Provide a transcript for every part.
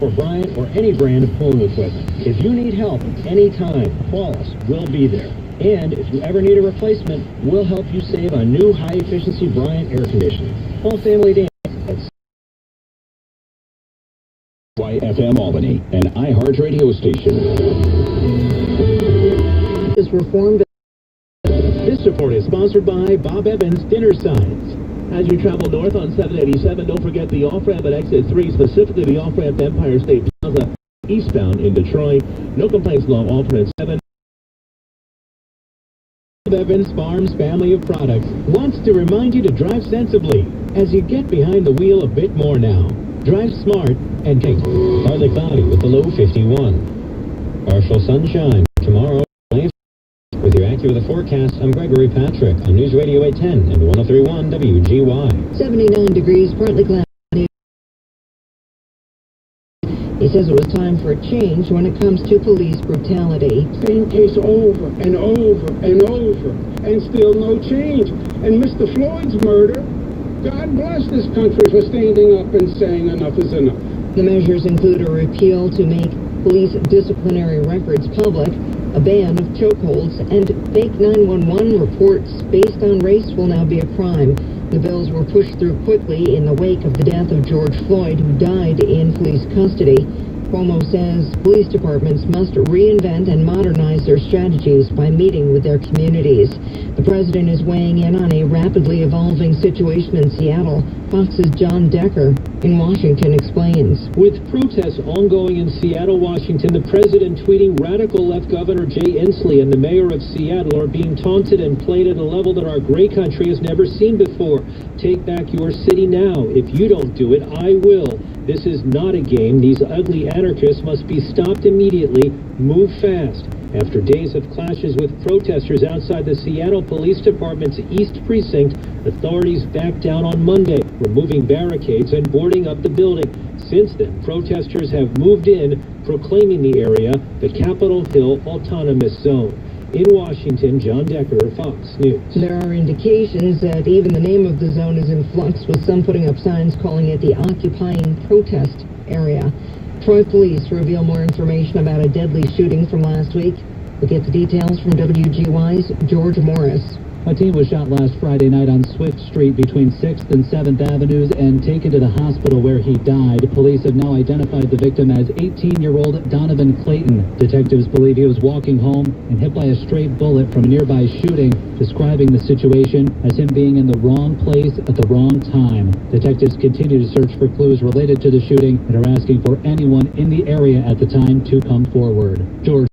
for Bryant or any brand of pulling equipment. If you need help anytime, call us. We'll be there. And if you ever need a replacement, we'll help you save on new high-efficiency Bryant air conditioning. Call Family Dan at YFM Albany, an iHeart radio station. This reformed. This report is sponsored by Bob Evans Dinner Signs. As you travel north on 787, don't forget the off-ramp at exit 3, specifically the off-ramp to Empire State Plaza, eastbound in Detroit. No complaints along alternate 7. Bob Evans Farms family of products wants to remind you to drive sensibly as you get behind the wheel a bit more now. Drive smart and take. Partly cloudy with the low 51. Partial sunshine tomorrow. With your AccuWeather forecast, I'm Gregory Patrick on News Radio 810 and 103.1 WGY. 79 degrees, partly cloudy. He says it was time for a change when it comes to police brutality. Same case over and over and over, and still no change. And Mr. Floyd's murder, God bless this country for standing up and saying enough is enough. The measures include a repeal to make police disciplinary records public, a ban of chokeholds, and fake 911 reports based on race will now be a crime. The bills were pushed through quickly in the wake of the death of George Floyd, who died in police custody. Cuomo says police departments must reinvent and modernize their strategies by meeting with their communities. The president is weighing in on a rapidly evolving situation in Seattle. Fox's John Decker in Washington explains. With protests ongoing in Seattle, Washington, the president tweeting radical left Governor Jay Inslee and the mayor of Seattle are being taunted and played at a level that our great country has never seen before. Take back your city now. If you don't do it, I will. This is not a game. These ugly anarchists must be stopped immediately. Move fast. After days of clashes with protesters outside the Seattle Police Department's East Precinct, authorities backed down on Monday, removing barricades and boarding up the building. Since then, protesters have moved in, proclaiming the area the Capitol Hill Autonomous Zone. In Washington, John Decker, Fox News. There are indications that even the name of the zone is in flux, with some putting up signs calling it the Occupying Protest Area. Troy police reveal more information about a deadly shooting from last week. We'll get the details from WGY's George Morris. A teen was shot last Friday night on Swift Street between 6th and 7th Avenues and taken to the hospital where he died. Police have now identified the victim as 18-year-old Donovan Clayton. Detectives believe he was walking home and hit by a stray bullet from a nearby shooting, describing the situation as him being in the wrong place at the wrong time. Detectives continue to search for clues related to the shooting and are asking for anyone in the area at the time to come forward. George.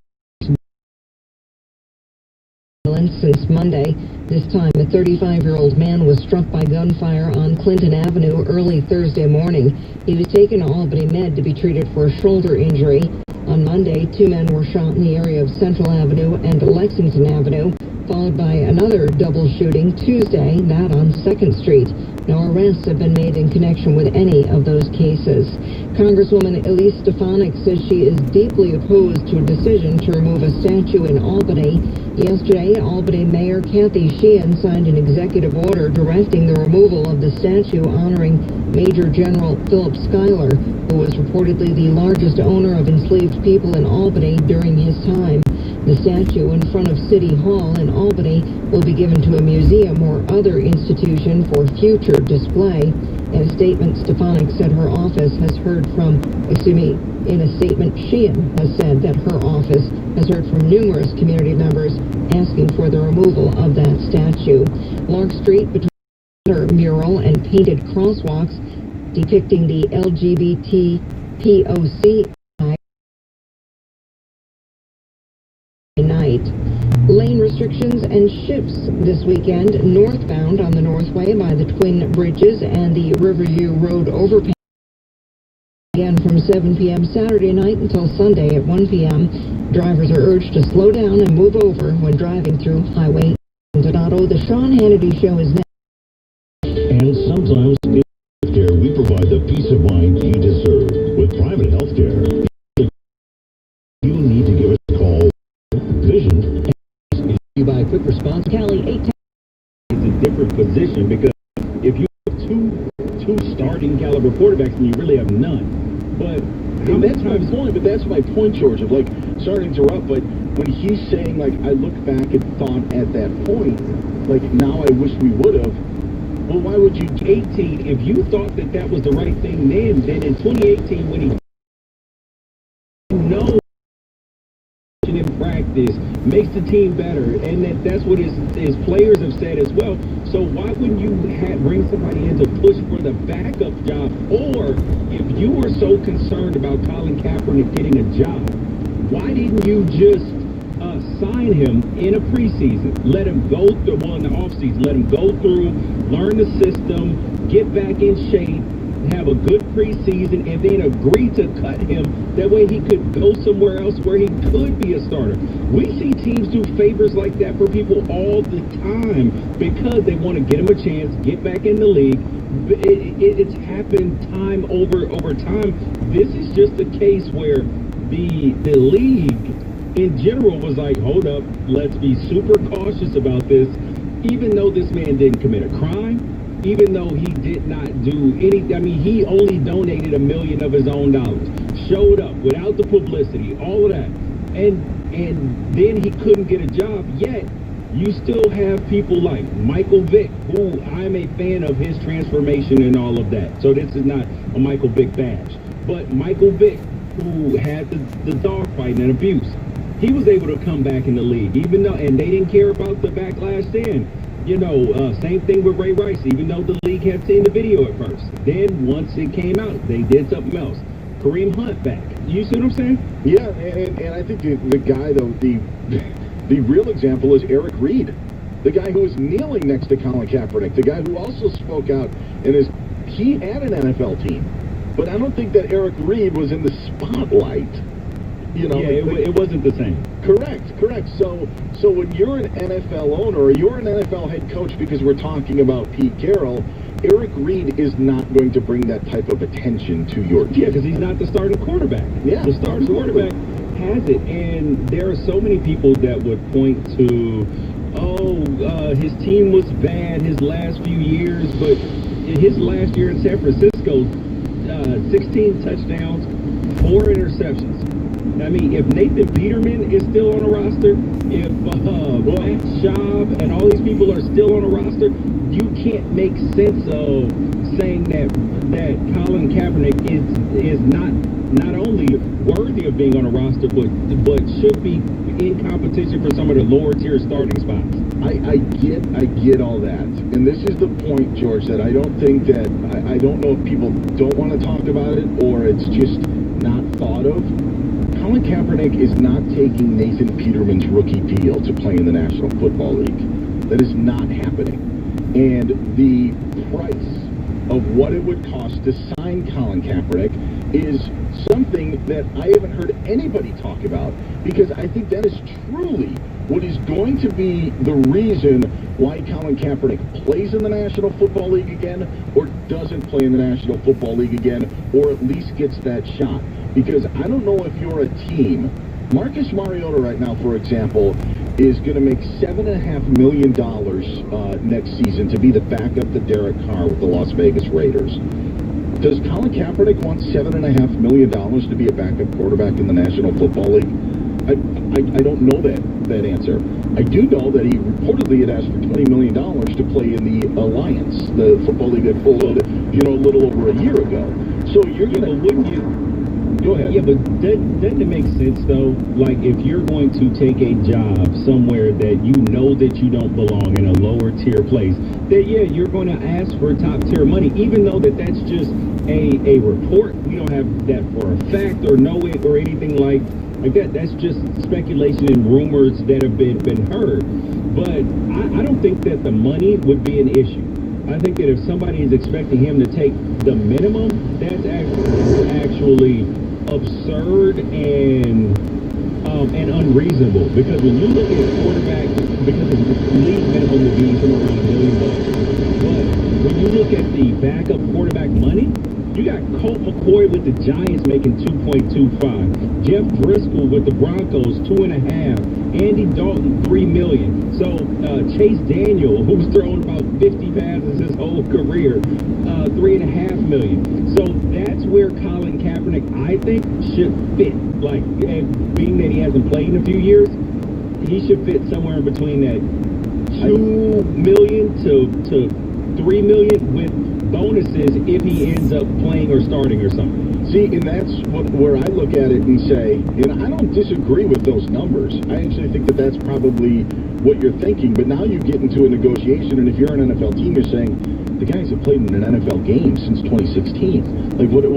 Since Monday. This time, a 35-year-old man was struck by gunfire on Clinton Avenue early Thursday morning. He was taken to Albany Med to be treated for a shoulder injury. On Monday, 2 men were shot in the area of Central Avenue and Lexington Avenue, followed by another double shooting Tuesday, that on 2nd Street. No arrests have been made in connection with any of those cases. Congresswoman Elise Stefanik says she is deeply opposed to a decision to remove a statue in Albany. Yesterday, Albany Mayor Kathy Sheehan signed an executive order directing the removal of the statue honoring Major General Philip Schuyler, who was reportedly the largest owner of enslaved people in Albany during his time. The statue in front of City Hall in Albany will be given to a museum or other institution for future display. In a statement, Stefanik said her office has heard from, in a statement, Sheehan has said that her office has heard from numerous community members asking for the removal of that statue. Lark Street, between a mural and painted crosswalks depicting the LGBT POC night. Lane restrictions and shifts this weekend northbound on the Northway by the Twin Bridges and the Riverview Road overpass. Again from 7 p.m. Saturday night until Sunday at 1 p.m. Drivers are urged to slow down and move over when driving through Highway Donato. The Sean Hannity Show is next. And sometimes in healthcare, we provide the peace of mind you deserve. With private healthcare, you need to give us a call. Vision. You buy quick response. Cali 810. It's a different position because if you have two starting caliber quarterbacks and you really have none, But And that's my point, but that's my point, George, of like, sorry to interrupt, but when he's saying, like, I look back and thought at that point, like, now I wish we would have, well, why would you 18, if you thought that that was the right thing then in 2018 when he knows in practice makes the team better, and that's what his players have said as well. So why wouldn't you bring somebody in to push for the backup job? Or if you were so concerned about Colin Kaepernick getting a job, why didn't you just sign him in a preseason? Let him go through in the offseason. Let him go through, learn the system, get back in shape, have a good preseason, and then agree to cut him. That way he could go somewhere else where he could be a starter. We see teams do favors like that for people all the time because they want to get him a chance, get back in the league. It's happened time over time. This is just a case where the league in general was like, hold up, let's be super cautious about this, even though this man didn't commit a crime. Even though he did not do any, I mean, he only donated $1 million of his own dollars, showed up without the publicity, all of that, and then he couldn't get a job. Yet you still have people like Michael Vick, who I'm a fan of his transformation and all of that. So this is not a Michael Vick bash, but Michael Vick, who had the dogfighting and abuse, he was able to come back in the league, even though, and they didn't care about the backlash then. You know, same thing with Ray Rice, even though the league had seen the video at first. Then once it came out, they did something else. Kareem Hunt back. You see what I'm saying? Yeah, and I think the guy, though, the real example is Eric Reed, the guy who was kneeling next to Colin Kaepernick, the guy who also spoke out, and he had an NFL team. But I don't think that Eric Reed was in the spotlight. You know, yeah, it wasn't the same. Correct. So when you're an NFL owner or you're an NFL head coach, because we're talking about Pete Carroll, Eric Reed is not going to bring that type of attention to your team. Yeah, because he's not the starting quarterback. Yeah, the starting quarterback has it, and there are so many people that would point to, his team was bad his last few years, but his last year in San Francisco, 16 touchdowns, 4 interceptions. I mean, if Nathan Peterman is still on a roster, if Matt Schaub and all these people are still on a roster, you can't make sense of saying that Colin Kaepernick is not only worthy of being on a roster, but should be in competition for some of the lower tier starting spots. I get all that, and this is the point, George, that I don't think that I don't know if people don't want to talk about it or it's just not thought of. Colin Kaepernick is not taking Nathan Peterman's rookie deal to play in the National Football League. That is not happening. And the price of what it would cost to sign Colin Kaepernick is something that I haven't heard anybody talk about, because I think that is truly what is going to be the reason why Colin Kaepernick plays in the National Football League again, or doesn't play in the National Football League again, or at least gets that shot. Because I don't know if you're a team. Marcus Mariota right now, for example, is going to make $7.5 million next season to be the backup to Derek Carr with the Las Vegas Raiders. Does Colin Kaepernick want $7.5 million to be a backup quarterback in the National Football League? I don't know that answer. I do know that he reportedly had asked for $20 million to play in the Alliance, the football league that folded, a little over a year ago. So you're going to, wouldn't you? Go ahead. Yeah, but doesn't it make sense, though? Like, if you're going to take a job somewhere that you know that you don't belong in a lower tier place, that, yeah, you're going to ask for top tier money, even though that's just a report. We don't have that for a fact or know it or anything like that. That's just speculation and rumors that have been heard. But I don't think that the money would be an issue. I think that if somebody is expecting him to take the minimum, that's actually absurd and unreasonable. Because when you look at quarterbacks, because the league minimum would be somewhere around $1 million. But when you look at the backup quarterback money, you got Colt McCoy with the Giants making $2.25, Jeff Driscoll with the Broncos $2.5, Andy Dalton $3 million. So Chase Daniel, who's thrown about 50 passes his whole career, $3.5 million. So that's where Colin Colin Kaepernick, I think, should fit, like, being that he hasn't played in a few years, he should fit somewhere in between that $2 million to $3 million with bonuses if he ends up playing or starting or something. See, and that's where I look at it and say, and I don't disagree with those numbers. I actually think that that's probably what you're thinking. But now you get into a negotiation, and if you're an NFL team, you're saying, the guys have played in an NFL game since 2016. Like, what are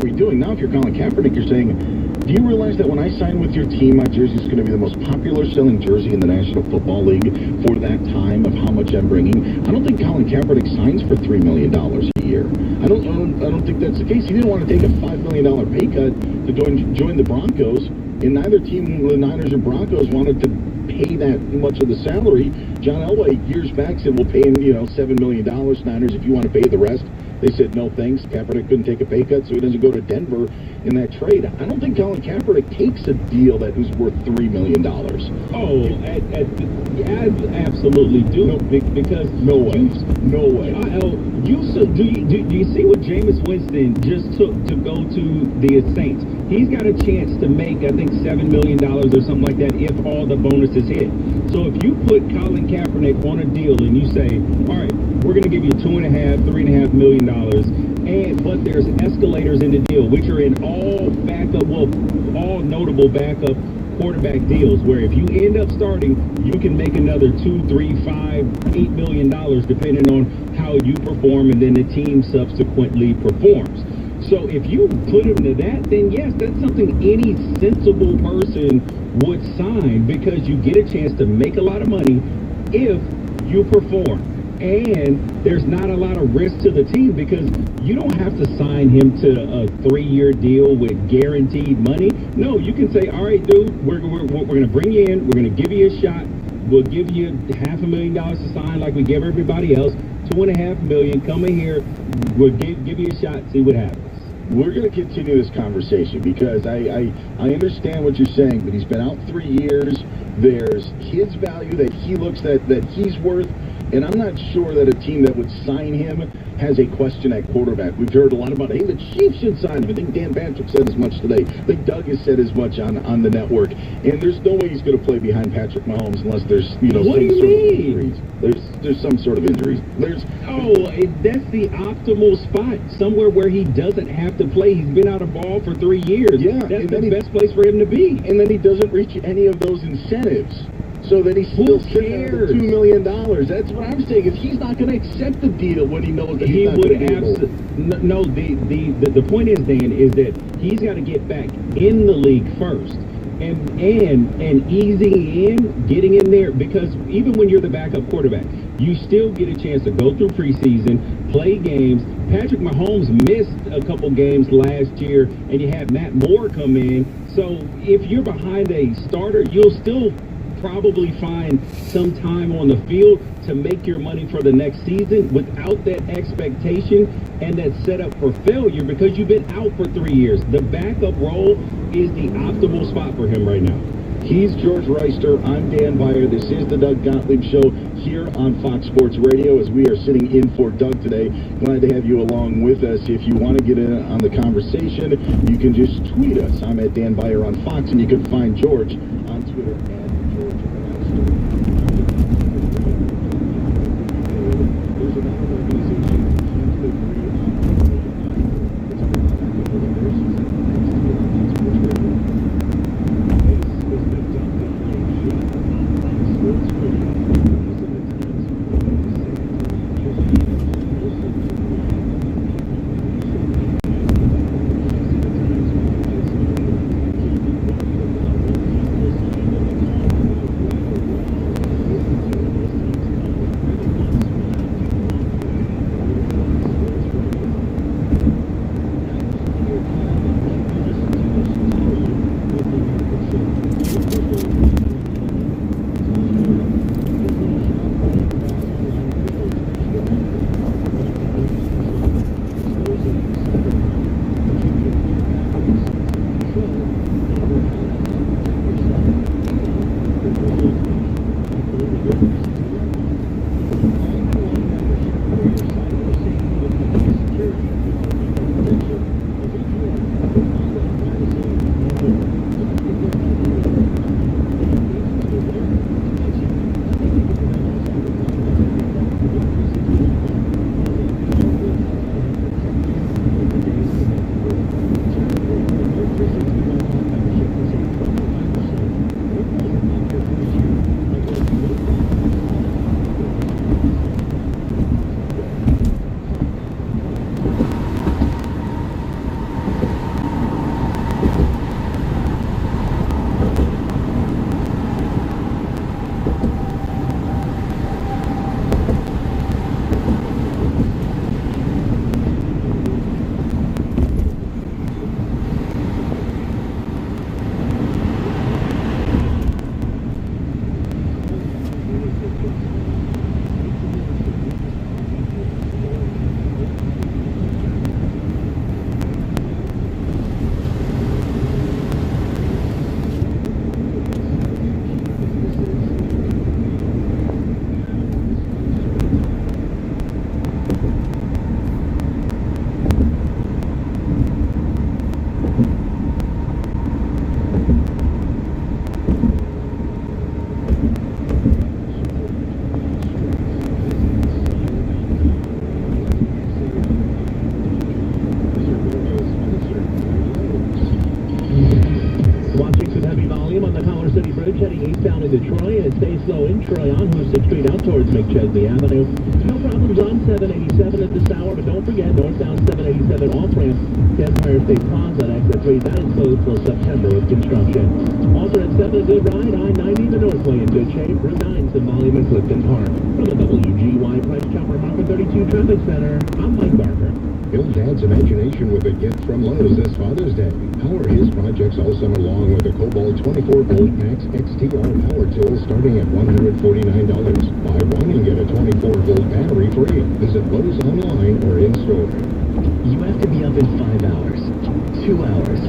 we doing? Now, if you're Colin Kaepernick, you're saying, do you realize that when I sign with your team, my jersey is going to be the most popular selling jersey in the National Football League for that time of how much I'm bringing? I don't think Colin Kaepernick signs for $3 million a year. I don't think that's the case. He didn't want to take a $5 million pay cut to join the Broncos, and neither team, the Niners or Broncos, wanted to pay that much of the salary. John Elway years back said, we'll pay him, $7 million. Niners, if you want to pay the rest. They said, no thanks. Kaepernick couldn't take a pay cut, so he doesn't go to Denver in that trade. I don't think Colin Kaepernick takes a deal that was worth $3 million. Oh, I absolutely do. No, because no way. No way. Do you see what Jameis Winston just took to go to the Saints? He's got a chance to make, I think, $7 million or something like that if all the bonuses hit. So if you put Colin Kaepernick on a deal and you say, all right, we're going to give you $3.5 million, but there's escalators in the deal, which are in all notable backup quarterback deals, where if you end up starting, you can make another $2, $3, $5, $8 million, depending on how you perform and then the team subsequently performs. So if you put him to that, then yes, that's something any sensible person would sign, because you get a chance to make a lot of money if you perform. And there's not a lot of risk to the team, because you don't have to sign him to a 3-year deal with guaranteed money. No, you can say, all right, dude, we're going to bring you in. We're going to give you a shot. We'll give you $500,000 to sign like we give everybody else. $2.5 million. Come in here. We'll give you a shot. See what happens. We're going to continue this conversation, because I understand what you're saying, but he's been out 3 years. There's his value that he looks that he's worth. And I'm not sure that a team that would sign him has a question at quarterback. We've heard a lot about, hey, the Chiefs should sign him. I think Dan Patrick said as much today. I think Doug has said as much on the network. And there's no way he's going to play behind Patrick Mahomes unless there's, what do you mean? There's some sort of injuries. That's the optimal spot. Somewhere where he doesn't have to play. He's been out of ball for 3 years. Yeah, that's the best place for him to be. And then he doesn't reach any of those incentives. So that he's still sitting at the $2 million. That's what I'm saying, is he's not going to accept the deal when he knows that he's not going to be able. No, the point is, Dan, is that he's got to get back in the league first. And easing in, getting in there, because even when you're the backup quarterback, you still get a chance to go through preseason, play games. Patrick Mahomes missed a couple games last year, and you had Matt Moore come in. So if you're behind a starter, you'll still probably find some time on the field to make your money for the next season without that expectation and that setup for failure, because you've been out for 3 years. The backup role is the optimal spot for him right now. He's George Reister. I'm Dan Beyer. This is the Doug Gottlieb Show here on Fox Sports Radio, as we are sitting in for Doug today. Glad to have you along with us. If you want to get in on the conversation, you can just tweet us. I'm at Dan Beyer on Fox, and you can find George on Twitter at George Reister. There's another organization that seems to agree on it's on into Troy, and it stays slow in Troy on Houston Street out towards McChesney Avenue. No problems on 787 at this hour, but don't forget, northbound 787 off-ramp to Empire State Plaza on exit 3. That is closed till September with construction. Alternate 7, a good ride. I-90, the Northway in good shape. Route 9, some volume in Clifton Park. From the WGY Price Chopper Market 32 Traffic Center, I'm Mike Barker. Fill Dad's imagination with a gift from Lowe's this Father's Day. Power his projects all summer long with a Cobalt 24-volt Max XTR power tool starting at $149. Buy one and get a 24-volt battery free. Visit Lowe's online or in store. You have to be up in 5 hours, 2 hours,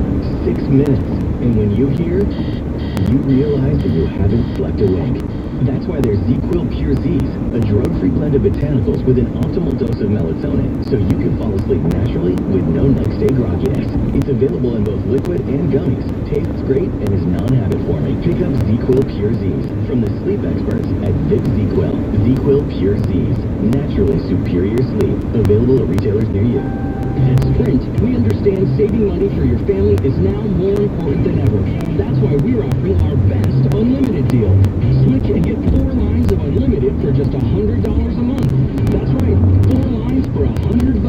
6 minutes. And when you hear, you realize that you haven't slept a wink. That's why there's ZQuil Pure Z's, a drug-free blend of botanicals with an optimal dose of melatonin, so you can fall asleep naturally with no next-day grogginess. It's available in both liquid and gummies, tastes great, and is non-habit forming. Pick up ZQuil Pure Z's from the sleep experts at Vic ZQuil. ZQuil Pure Z's, naturally superior sleep, available at retailers near you. At Sprint, we understand saving money for your family is now more important than ever. That's why we're offering our best unlimited deal. Switch and get 4 lines of unlimited for just $100 a month. That's right, 4 lines for $100.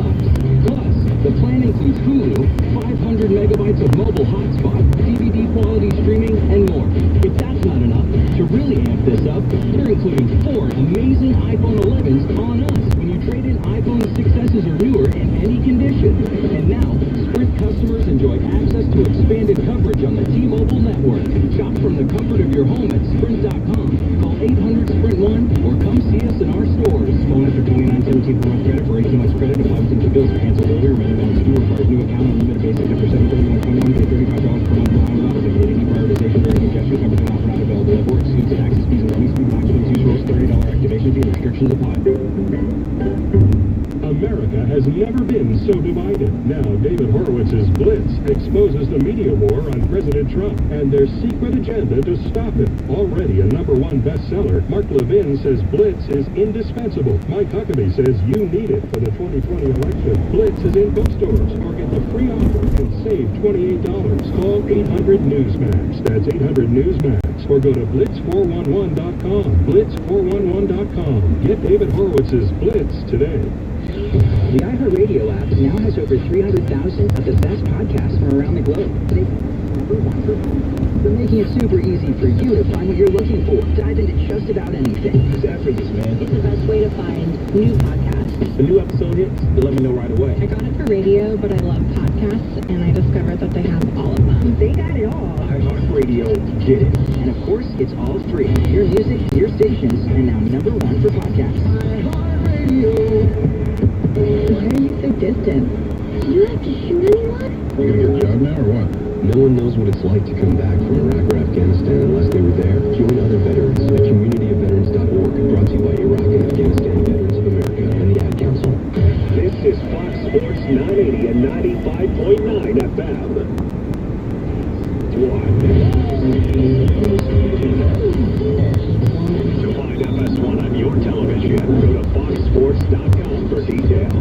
Plus, the plan includes Hulu, 500 megabytes of mobile hotspot, DVD quality streaming, and more. If that's not enough, to really amp this up, we're including 4 amazing iPhone 11s on us when you trade in iPhone 6s or newer in any condition. And now, Sprint customers enjoy access to expanded coverage on the T-Mobile network. Shop from the comfort of your home at Sprint.com. Call 800-SPRINT-1 or come see us in our stores. Phone after 2917 for rough credit. For 18 months credit, applies to bills are canceled earlier. Remaining balance due requires new account on limited basic after 7/31/21. Pay $35 per month for auto offers. Any prioritization during congestion coverage and offer not available at work. Excludes taxes, fees, and roaming. Speed max 22 rolls, $30 activation fee. Restrictions apply. America has never been so divided. Now, David Horowitz's Blitz exposes the media war on President Trump and their secret agenda to stop it. Already a #1 bestseller, Mark Levin says Blitz is indispensable. Mike Huckabee says you need it for the 2020 election. Blitz is in bookstores, or get the free offer and save $28. Call 800-NEWSMAX. That's 800-NEWSMAX. Or go to blitz411.com. Blitz411.com. Get David Horowitz's Blitz today. The iHeartRadio app now has over 300,000 of the best podcasts from around the globe. They're making it super easy for you to find what you're looking for. Dive into just about anything. It's effortless, man. It's the best way to find new podcasts. The new episode hits, they let me know right away. I got it for radio, but I love podcasts, and I discovered that they have all of them. They got it all. iHeartRadio did it. And of course, it's all free. Your music, your stations, and now #1 for podcasts. iHeartRadio. Why are you so distant? Do you have to shoot anyone? You gonna get a job now or what? No one knows what it's like to come back from Iraq or Afghanistan unless they were there. Join other veterans at communityofveterans.org. Brought to you by Iraq and Afghanistan Veterans of America and the Ad Council. This is Fox Sports 980 and 95.9 FM. To find FS1 on your television, go to foxsports.com for details.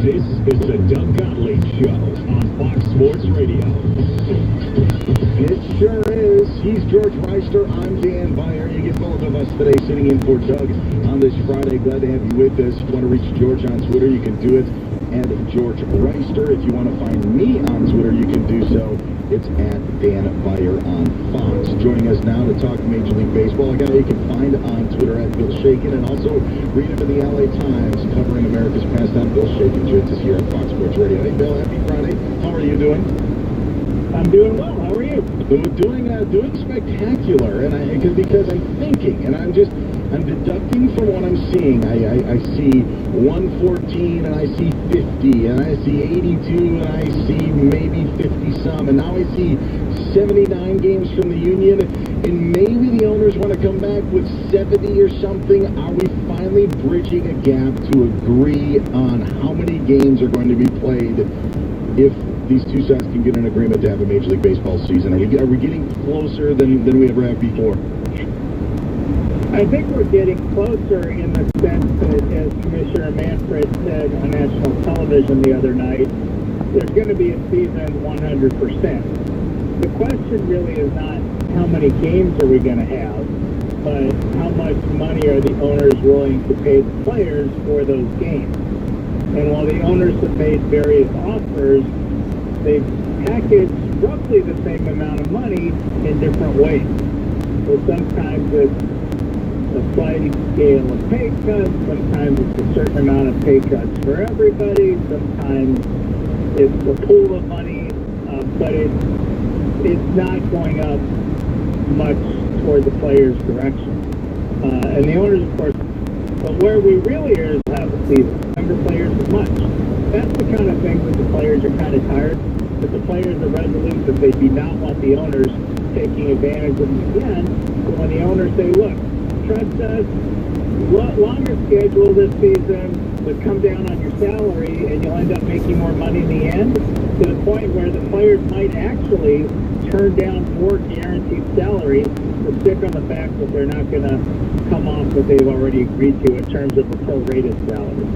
This is the Doug Gottlieb Show on Fox Sports Radio. It sure is. He's George Reister. I'm Dan Beyer. You get both of us today sitting in for Doug on this Friday. Glad to have you with us. If you want to reach George on Twitter, you can do it at George Reister. If you want to find me on Twitter, you can do so. It's at Dan Beyer on Fox. Joining us now to talk Major League Baseball, a guy you can find on Twitter at Bill Shaken, and also read him in the LA Times covering America's pastime. Bill Shaken joins us here on Fox Sports Radio. Hey, Bill, happy Friday. How are you doing? I'm doing well. How are you? Doing spectacular, and because I'm thinking, and I'm deducting from what I'm seeing. I see 114, and I see 50, and I see 82, and I see maybe 50 some, and now I see 79 games from the Union, and maybe the owners want to come back with 70 or something. Are we finally bridging a gap to agree on how many games are going to be played if these two sides can get an agreement to have a Major League Baseball season? Are we getting closer than we ever have before? I think we're getting closer in the sense that, as Commissioner Manfred said on national television the other night, there's going to be a season 100%. The question really is not how many games are we going to have, but how much money are the owners willing to pay the players for those games. And while the owners have made various offers, they've packaged roughly the same amount of money in different ways. So sometimes it's a sliding scale of pay cuts, sometimes it's a certain amount of pay cuts for everybody, sometimes it's a pool of money, but it's not going up much toward the players' direction. And the owners, of course, but where we really are is have a season. Remember players as much. That's the kind of thing that the players are kind of tired, that the players are resolute that they do not want the owners taking advantage of them again. But when the owners say, look, trust us, longer schedule this season, but come down on your salary and you'll end up making more money in the end, to the point where the players might actually turn down more guaranteed salary to stick on the fact that they're not going to come off what they've already agreed to in terms of a prorated salary.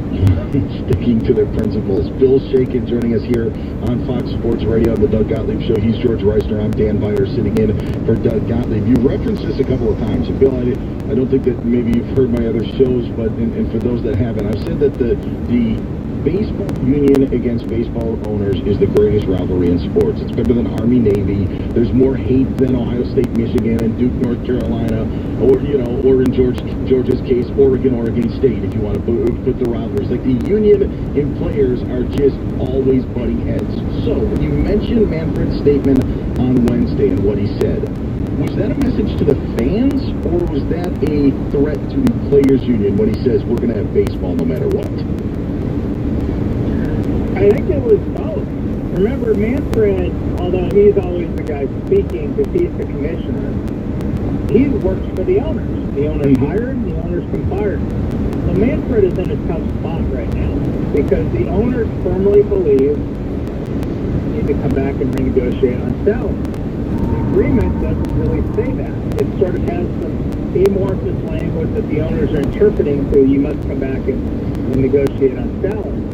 Sticking to their principles. Bill Shakin joining us here on Fox Sports Radio on the Doug Gottlieb Show. He's George Reisner. I'm Dan Viter sitting in for Doug Gottlieb. You referenced this a couple of times. And Bill, I don't think that maybe you've heard my other shows, but and for those that haven't, I've said that the baseball union against baseball owners is the greatest rivalry in sports. It's bigger than Army-Navy. There's more hate than Ohio State, Michigan, and Duke, North Carolina, or in Georgia's case, Oregon State, if you want to put the rivalries. Like, the union and players are just always butting heads. So, when you mentioned Manfred's statement on Wednesday and what he said, was that a message to the fans, or was that a threat to the players' union when he says we're going to have baseball no matter what? I think it was both. Remember, Manfred, although he's always the guy speaking because he's the commissioner, he works for the owners. The owners hire him, the owners can fire him. So Manfred is in a tough spot right now because the owners firmly believe they need to come back and renegotiate on salary. The agreement doesn't really say that. It sort of has some amorphous language that the owners are interpreting, so you must come back and negotiate on salary.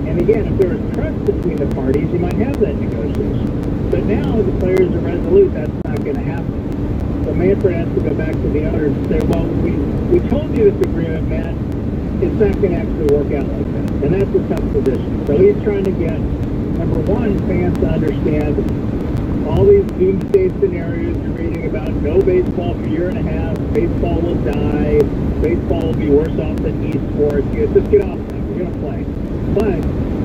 And again, if there was trust between the parties, you might have that negotiation. But now the players are resolute that's not going to happen. So Manfred has to go back to the owners and say, well, we told you this agreement, Matt. It's not going to actually work out like that. And that's a tough position. So he's trying to get, number one, fans to understand all these doomsday scenarios you're reading about. No baseball for a year and a half. Baseball will die. Baseball will be worse off than esports. You just get off that. We're going to play. But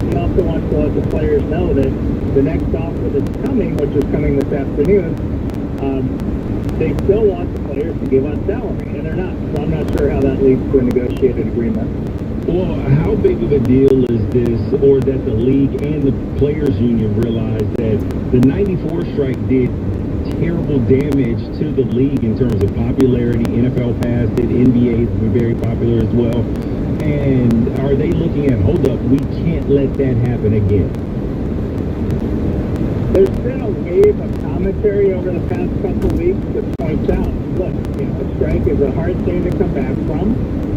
he also wants to let the players know that the next offer that's coming, which is coming this afternoon, they still want the players to give on salary, and they're not. So I'm not sure how that leads to a negotiated agreement. Well, how big of a deal is this, or that the league and the players union realize that the 94 strike did terrible damage to the league in terms of popularity? NFL passed it, NBA has been very popular as well. And are they looking at, hold up, we can't let that happen again? There's been a wave of commentary over the past couple of weeks that points out, look, a strike is a hard thing to come back from,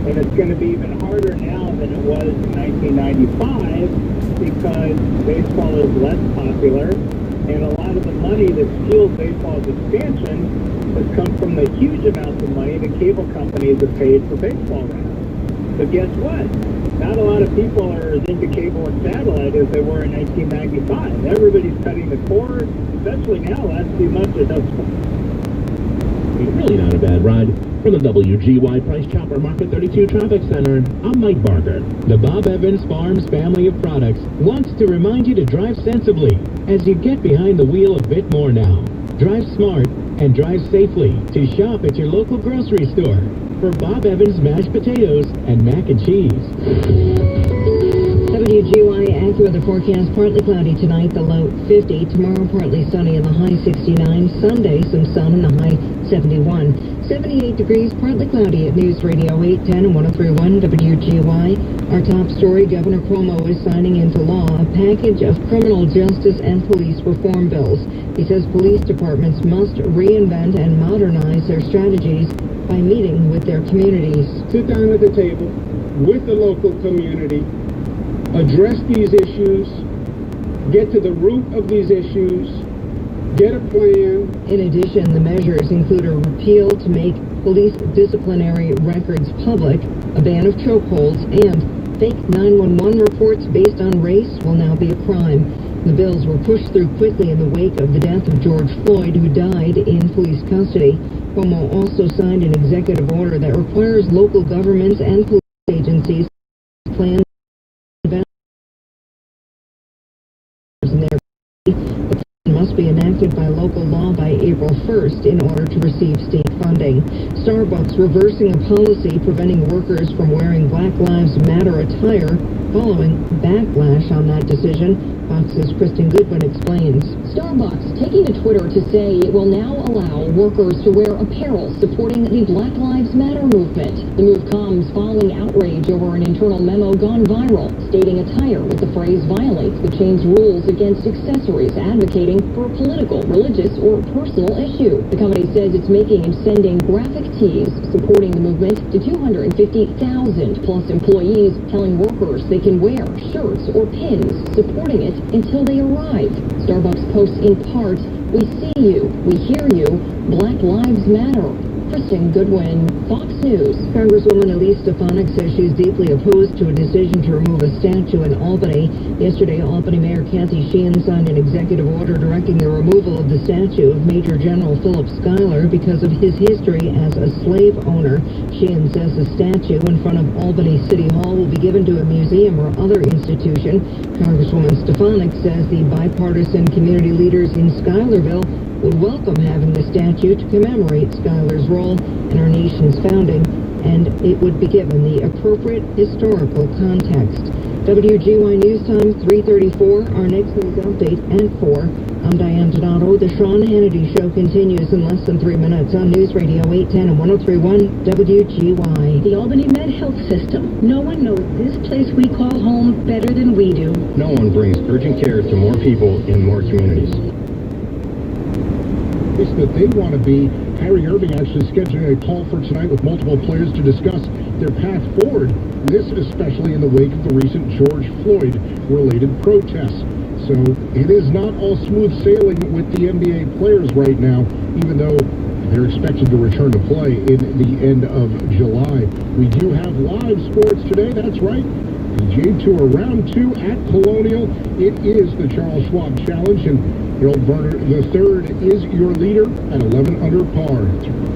and it's going to be even harder now than it was in 1995 because baseball is less popular, and a lot of the money that's fueled baseball's expansion has come from the huge amounts of money the cable companies have paid for baseball rights. But guess what? Not a lot of people are as into cable and satellite as they were in 1995. Everybody's cutting the cord, especially now, last few months or so. Really not a bad ride. From the WGY Price Chopper Market 32 Traffic Center, I'm Mike Barker. The Bob Evans Farms family of products wants to remind you to drive sensibly as you get behind the wheel a bit more now. Drive smart and drive safely to shop at your local grocery store for Bob Evans mashed potatoes and mac and cheese. WGY AccuWeather forecast, partly cloudy tonight, the low 50. Tomorrow, partly sunny and the high 69. Sunday, some sun and the high 71. 78 degrees, partly cloudy at News Radio 810 and 103.1 WGY. Our top story, Governor Cuomo is signing into law a package of criminal justice and police reform bills. He says police departments must reinvent and modernize their strategies by meeting with their communities. Sit down at the table with the local community, address these issues, get to the root of these issues, get a plan. In addition, the measures include a repeal to make police disciplinary records public, a ban of chokeholds, and fake 911 reports based on race will now be a crime. The bills were pushed through quickly in the wake of the death of George Floyd, who died in police custody. Cuomo also signed an executive order that requires local governments and police agencies to plan in their must be enacted by local law by April 1st in order to receive state funding. Starbucks reversing a policy preventing workers from wearing Black Lives Matter attire following backlash on that decision. Fox's Kristen Goodwin explains. Starbucks taking to Twitter to say it will now allow workers to wear apparel supporting the Black Lives Matter movement. The move comes following outrage over an internal memo gone viral, stating attire with the phrase violates the chain's rules against accessories advocating for a political, religious, or personal issue. The company says it's making and sending graphic tees supporting the movement to 250,000 plus employees, telling workers they can wear shirts or pins supporting it until they arrive. Starbucks posts in part, "We see you, we hear you, Black Lives Matter." Kristen Goodwin, Fox News. Congresswoman Elise Stefanik says she's deeply opposed to a decision to remove a statue in Albany. Yesterday, Albany Mayor Kathy Sheehan signed an executive order directing the removal of the statue of Major General Philip Schuyler because of his history as a slave owner. Sheehan says the statue in front of Albany City Hall will be given to a museum or other institution. Congresswoman Stefanik says the bipartisan community leaders in Schuylerville would welcome having the statue to commemorate Schuyler's role in our nation's founding, and it would be given the appropriate historical context. WGY News Time, 3:34. Our next news update at 4. I'm Diane Donato. The Sean Hannity Show continues in less than 3 minutes on News Radio 810 and 103.1 WGY. The Albany Med Health System. No one knows this place we call home better than we do. No one brings urgent care to more people in more communities. That they want to be. Kyrie Irving actually scheduling a call for tonight with multiple players to discuss their path forward. This especially in the wake of the recent George Floyd-related protests. So it is not all smooth sailing with the NBA players right now, even though they're expected to return to play in the end of July. We do have live sports today. That's right. PGA Tour Round 2 at Colonial. It is the Charles Schwab Challenge, and Harold Varner III is your leader at 11 under par.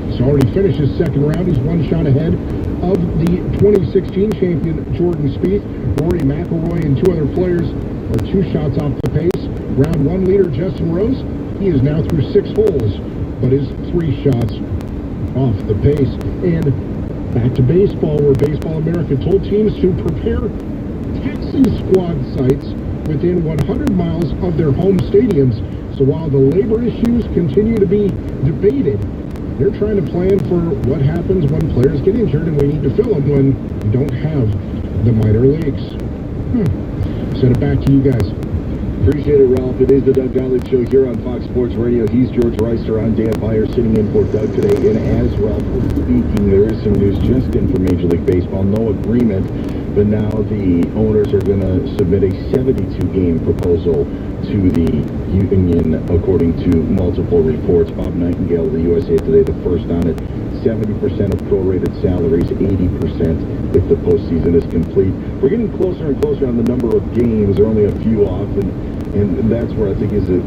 He's already finished his second round. He's one shot ahead of the 2016 champion Jordan Spieth. Rory McIlroy and two other players are 2 shots off the pace. Round 1 leader Justin Rose, he is now through 6 holes, but is 3 shots off the pace. And back to baseball, where Baseball America told teams to prepare taxi squad sites within 100 miles of their home stadiums. So while the labor issues continue to be debated, they're trying to plan for what happens when players get injured and we need to fill them when we don't have the minor leagues. Send it back to you guys. Appreciate it, Ralph. It is the Doug Gottlieb Show here on Fox Sports Radio. He's George Reister. I'm Dan Beyer sitting in for Doug today. And as Ralph was speaking, there is some news just in for Major League Baseball. No agreement, but now the owners are going to submit a 72-game proposal to the union, according to multiple reports. Bob Nightingale of the USA Today, the first on it. 70% of prorated salaries, 80% if the postseason is complete. We're getting closer and closer on the number of games. There are only a few off, and that's where I think is a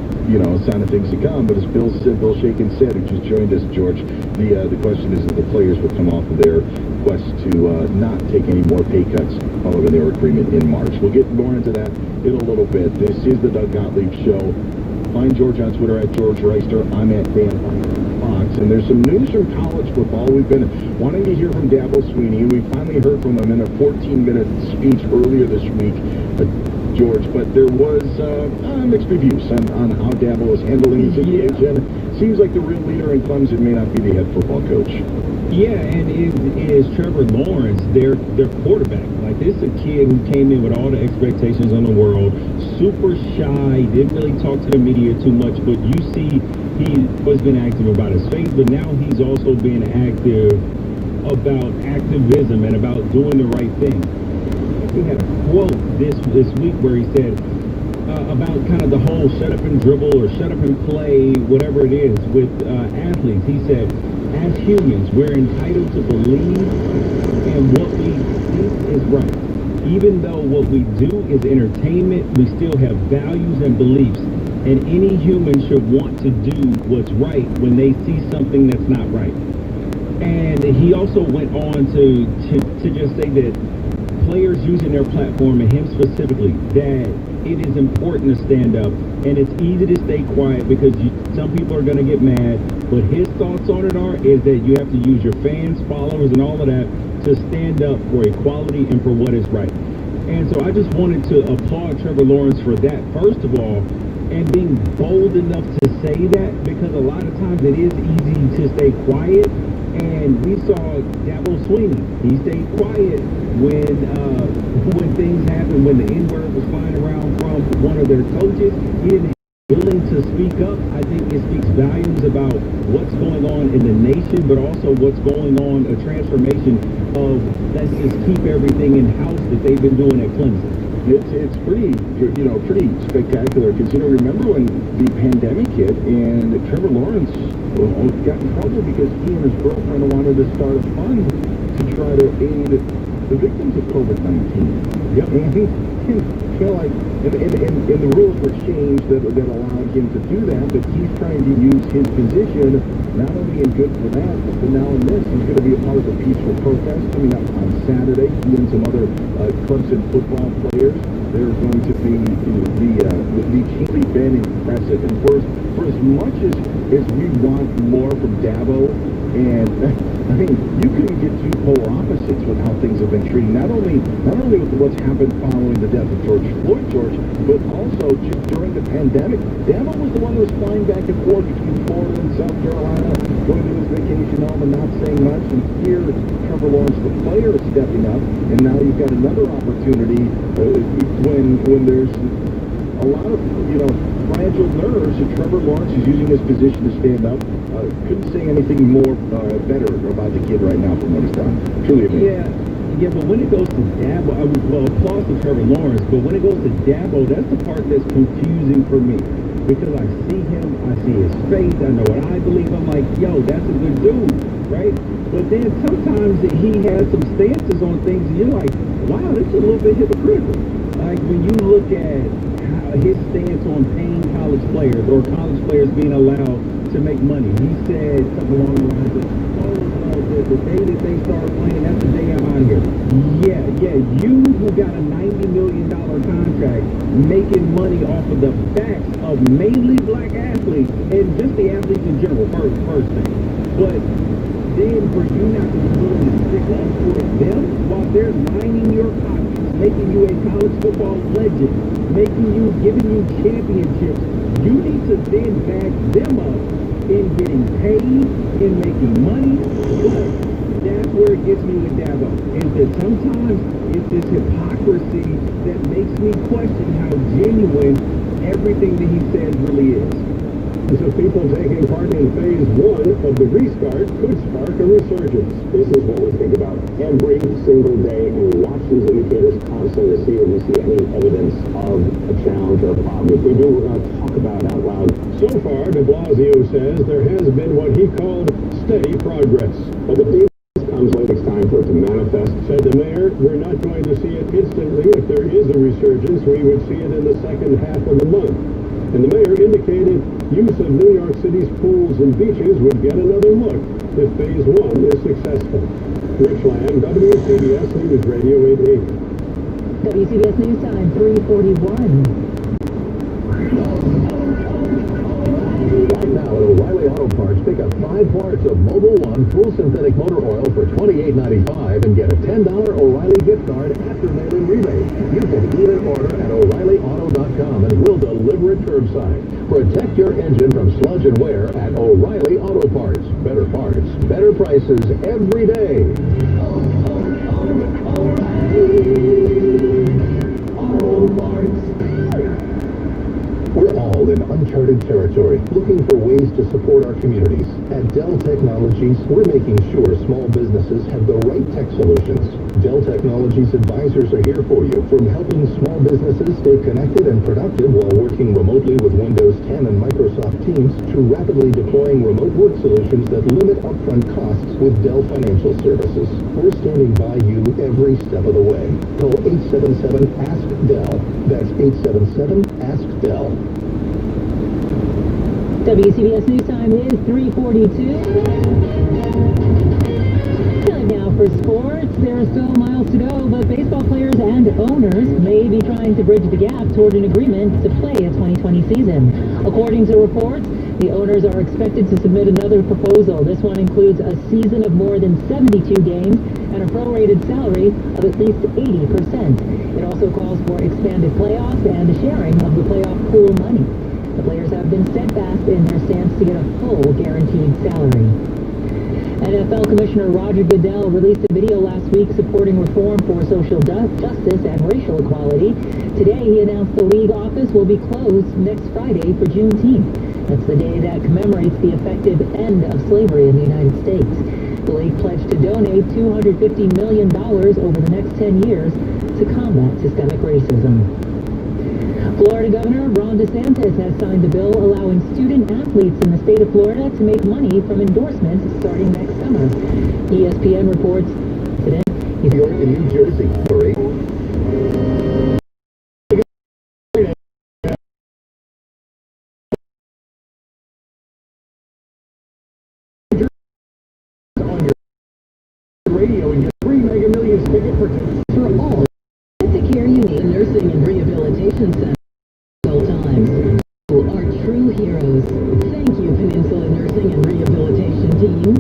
sign of things to come. But as Bill Shakin said, who just joined us, George, the question is that the players would come off of their quest to not take any more pay cuts following their agreement in March. We'll get more into that in a little bit. This is the Doug Gottlieb Show. Find George on Twitter at George Reister. I'm at Dan Fox. And there's some news from college football. We've been wanting to hear from Dabo Swinney, and we finally heard from him in a 14-minute speech earlier this week, George. But there was mixed reviews on how Dabo is handling the situation. Seems like the real leader in Clemson may not be the head football coach. Yeah, and is Trevor Lawrence their quarterback? Like, this is a kid who came in with all the expectations in the world, super shy, didn't really talk to the media too much, but you see he was been active about his faith, but now he's also being active about activism and about doing the right thing. He had a quote this week where he said about kind of the whole shut up and dribble or shut up and play, whatever it is, with athletes. He said, as humans, we're entitled to believe in what we think is right. Even though what we do is entertainment, we still have values and beliefs. And any human should want to do what's right when they see something that's not right. And he also went on to just say that players using their platform, and him specifically, that it is important to stand up, and it's easy to stay quiet because some people are going to get mad, but his thoughts on it is that you have to use your fans, followers, and all of that to stand up for equality and for what is right. And so I just wanted to applaud Trevor Lawrence for that, first of all, and being bold enough to say that, because a lot of times it is easy to stay quiet. And we saw Dabo Swinney. He stayed quiet when things happened, when the N-word was flying around from one of their coaches. He isn't willing to speak up. I think it speaks volumes about what's going on in the nation, but also what's going on, a transformation of let's just keep everything in house that they've been doing at Clemson. It's pretty spectacular because, remember when the pandemic hit and Trevor Lawrence got in trouble because he and his girlfriend wanted to start a fund to try to aid the victims of COVID-19. Yep. And he and the rules were changed that allowed him to do that, but he's trying to use his position not only in good for that, but now in this. He's going to be a part of a peaceful protest coming up on Saturday. He and some other Clemson football players. They're going to be cheaply been impressive. And for as much as we want more from Dabo, and I mean, you couldn't get two polar opposites with how things have been treated. Not only with what's happened following the death of George Floyd, but also just during the pandemic. Dabo was the one who was flying back and forth between Florida and South Carolina, going to his vacation home and not saying much. And here, Trevor Lawrence, the player, is stepping up. And now you've got another opportunity when there's a lot of fragile nerves, and Trevor Lawrence is using his position to stand up. Couldn't say anything more better about the kid right now from what he's done. Truly amazing. Yeah, but when it goes to Dabo, I would applaud to Trevor Lawrence, but when it goes to Dabo, that's the part that's confusing for me. Because I see him, I see his face, I know what I believe, I'm like, yo, that's a good dude, right? But then sometimes he has some stances on things, and you're like, wow, this is a little bit hypocritical. Like when you look at his stance on paying college players, or college players being allowed to make money. He said something along the lines of, the day that they start playing, that's the day I'm out of here. Yeah, you who got a $90 million contract making money off of the backs of mainly black athletes, and just the athletes in general, first thing. But then for you not to be willing to stick up for them while they're lining your pockets, making you a college football legend, giving you championships, you need to then back them up in getting paid, in making money. But that's where it gets me with Dabo, is that sometimes it's this hypocrisy that makes me question how genuine everything that he says really is. So people taking part in phase 1 of the restart could spark a resurgence. This is what we think about every single day, and we watch these indicators constantly to see if we see any evidence of a challenge or a problem. If we do, we're going to talk about it out loud. So far, de Blasio says there has been what he called steady progress. But the big comes when it's time for it to manifest. Said the mayor, we're not going to see it instantly. If there is a resurgence, we would see it in the second half of the month. And the mayor indicated use of New York City's pools and beaches would get another look if phase 1 is successful. Rich Lamb, WCBS News Radio 880. WCBS News Time, 341. Right now at O'Reilly Auto Parts, pick up 5 quarts of Mobil 1 full synthetic motor oil for $28.95 and get a $10 O'Reilly gift card after mail-in rebate. You can even order at O'ReillyAuto.com and we'll deliver it curbside. Protect your engine from sludge and wear at O'Reilly Auto Parts. Better parts, better prices every day. Auto Parts. We're all in uncharted territory, looking for ways to support our communities. At Dell Technologies, we're making sure small businesses have the right tech solutions. Dell Technologies advisors are here for you, from helping small businesses stay connected and productive while working remotely with Windows 10 and Microsoft Teams, to rapidly deploying remote work solutions that limit upfront costs with Dell Financial Services. We're standing by you every step of the way. Call 877-ASK-DELL. That's 877-ASK-DELL. WCBS News Time is 3:42. Time now for sports. There are still miles to go, but baseball players and owners may be trying to bridge the gap toward an agreement to play a 2020 season. According to reports, the owners are expected to submit another proposal. This one includes a season of more than 72 games and a prorated salary of at least 80%. It also calls for expanded playoffs and the sharing of the playoff pool money. The players have been steadfast in their stance to get a full guaranteed salary. NFL Commissioner Roger Goodell released a video last week supporting reform for social justice and racial equality. Today, he announced the league office will be closed next Friday for Juneteenth. That's the day that commemorates the effective end of slavery in the United States. The league pledged to donate $250 million over the next 10 years to combat systemic racism. Florida Governor Ron DeSantis has signed a bill allowing student athletes in the state of Florida to make money from endorsements starting next summer. ESPN reports today New York and New Jersey for on your radio and get 3 Mega Millions ticket for all the care you need. Nursing and Rehabilitation Center. Times are true heroes. Thank you, Peninsula Nursing and Rehabilitation Team.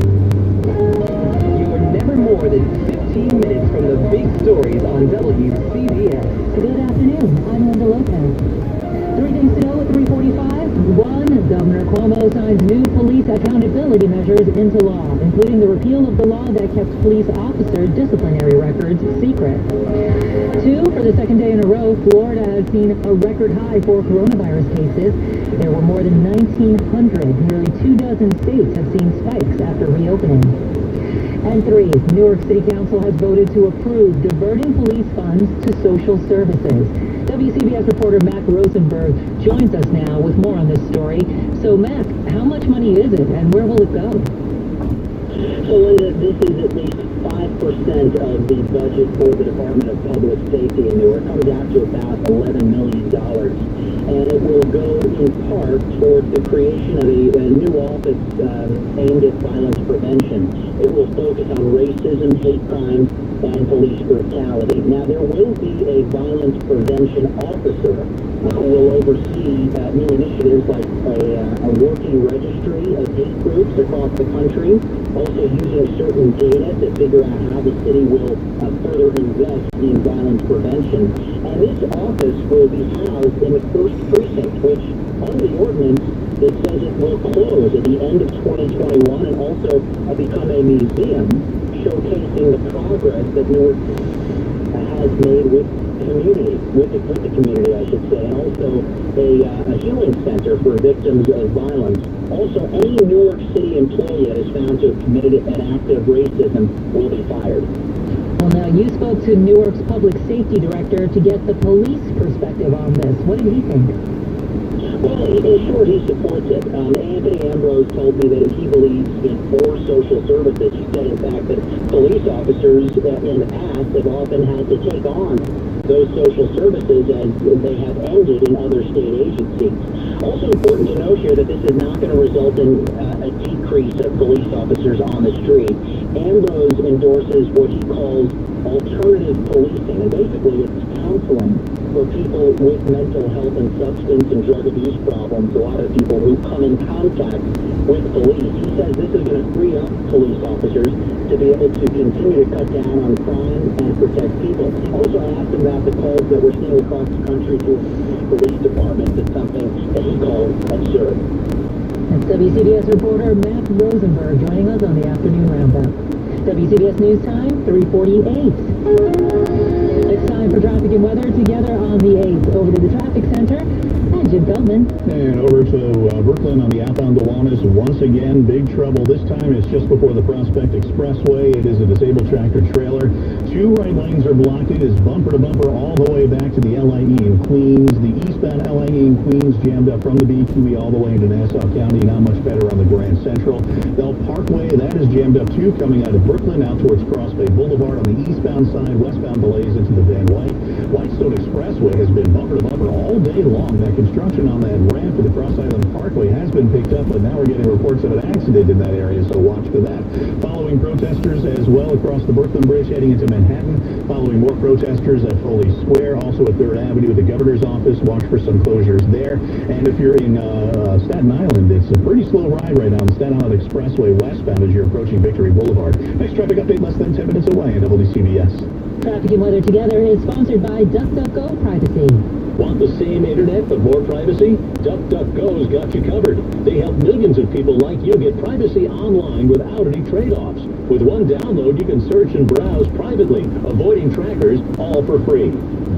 You're never more than 15 minutes from the big stories on WCBS. Good afternoon. I'm Linda Lopez. 3 things to know at 3:45. 1. Governor Cuomo signs new police accountability measures into law, including the repeal of the law that kept police officer disciplinary records secret. 2. For the second day in a row, Florida has seen a record high for coronavirus cases. There were more than 1,900. Nearly 24 states have seen spikes after reopening. And 3. Newark City Council has voted to approve diverting police funds to social services. WCBS reporter Mac Rosenberg joins us now with more on this story. So, Mac, how much money is it, and where will it go? So, Linda, this is at least 5% of the budget for the Department of Public Safety in Newark. It comes out to about $11 million. And it will go in part towards the creation of a new office aimed at violence prevention. It will focus on racism, hate crime, and police brutality. Now, there will be a violence prevention officer who will oversee new initiatives like a working registry of hate groups across the country, also using certain data to figure out how the city will further invest in violence prevention. And this office will be housed in the first precinct, which on the ordinance it says it will close at the end of 2021 and also become a museum showcasing the progress that Newark has made with the community, I should say, and also a healing center for victims of violence. Also, any Newark City employee that is found to have committed an act of racism will be fired. Well, now, you spoke to Newark's public safety director to get the police perspective on this. What did he think? Well, in short, he supports it. Anthony Ambrose told me that he believes in 4 social services. He said, in fact, that police officers in the past have often had to take on those social services as they have ended in other state agencies. Also important to note here that this is not going to result in a decrease of police officers on the street. Ambrose endorses what he calls alternative policing, and basically it's counseling for people with mental health and substance and drug abuse problems, a lot of people who come in contact with police. He says this is going to free up police officers to be able to continue to cut down on crime and protect people. Also, I asked him about the calls that we're seeing across the country to police departments. It's something that he calls absurd. That's WCBS reporter Matt Rosenberg joining us on the afternoon roundup. WCBS News Time, 3:48. It's time for traffic and weather together on the 8th. Over to the traffic center Jim Feldman. And over to Brooklyn on the outbound Gowanus. Once again, big trouble. This time it's just before the Prospect Expressway. It is a disabled tractor trailer. Two right lanes are blocked. It is bumper to bumper all the way back to the LIE in Queens. The eastbound LIE in Queens jammed up from the BQE all the way into Nassau County. Not much better on the Grand Central. Bell Parkway, that is jammed up too, coming out of Brooklyn out towards Cross Bay Boulevard on the eastbound side. Westbound delays into the Van Wyck. Whitestone Expressway has been bumper to bumper all day long. That construction on that ramp to the Cross Island Parkway has been picked up, but now we're getting reports of an accident in that area, so watch for that. Following protesters as well across the Brooklyn Bridge heading into Manhattan. Following more protesters at Foley Square, also at 3rd Avenue, the governor's office. Watch for some closures there. And if you're in Staten Island, it's a pretty slow ride right now on the Staten Island Expressway westbound as you're approaching Victory Boulevard. Next traffic update less than 10 minutes away at WCBS. Traffic and weather together is sponsored by DuckDuckGo Privacy. Want the same internet but more privacy? DuckDuckGo's got you covered. They help millions of people like you get privacy online without any trade-offs. With one download, you can search and browse privately, avoiding trackers, all for free.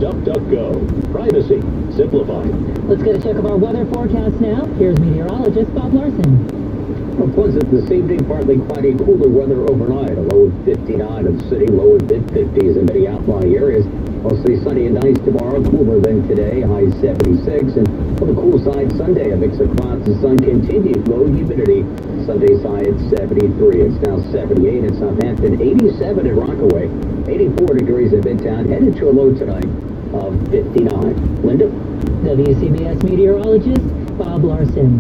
DuckDuckGo. Privacy simplified. Let's get a check of our weather forecast now. Here's meteorologist Bob Larson. Pleasant this evening, partly cloudy, cooler weather overnight. A low of 59 in the city, low of mid-50s in many outlying areas. Mostly sunny and nice tomorrow, cooler than today, high 76. And on the cool side, Sunday, a mix of clouds and sun continues, low humidity. Sunday's high at 73. It's now 78 in Southampton, 87 in Rockaway, 84 degrees in Midtown, headed to a low tonight of 59. Linda? WCBS meteorologist Bob Larson.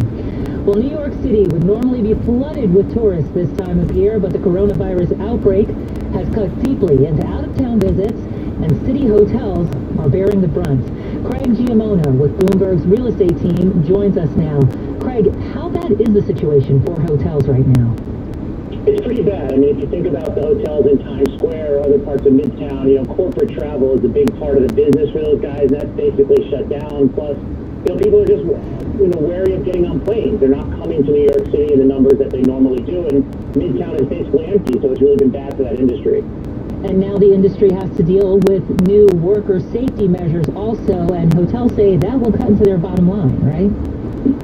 Well, New York City would normally be flooded with tourists this time of year, but the coronavirus outbreak has cut deeply into out-of-town visits, and city hotels are bearing the brunt. Craig Giamona with Bloomberg's real estate team joins us now. Craig, how bad is the situation for hotels right now? It's pretty bad. I mean, if you think about the hotels in Times Square or other parts of Midtown, corporate travel is a big part of the business for those guys, and that's basically shut down. Plus, people are just wary of getting on planes. They're not coming to New York City in the numbers that they normally do, and Midtown is basically empty, so it's really been bad for that industry. And now the industry has to deal with new worker safety measures also, and hotels say that will cut into their bottom line, right?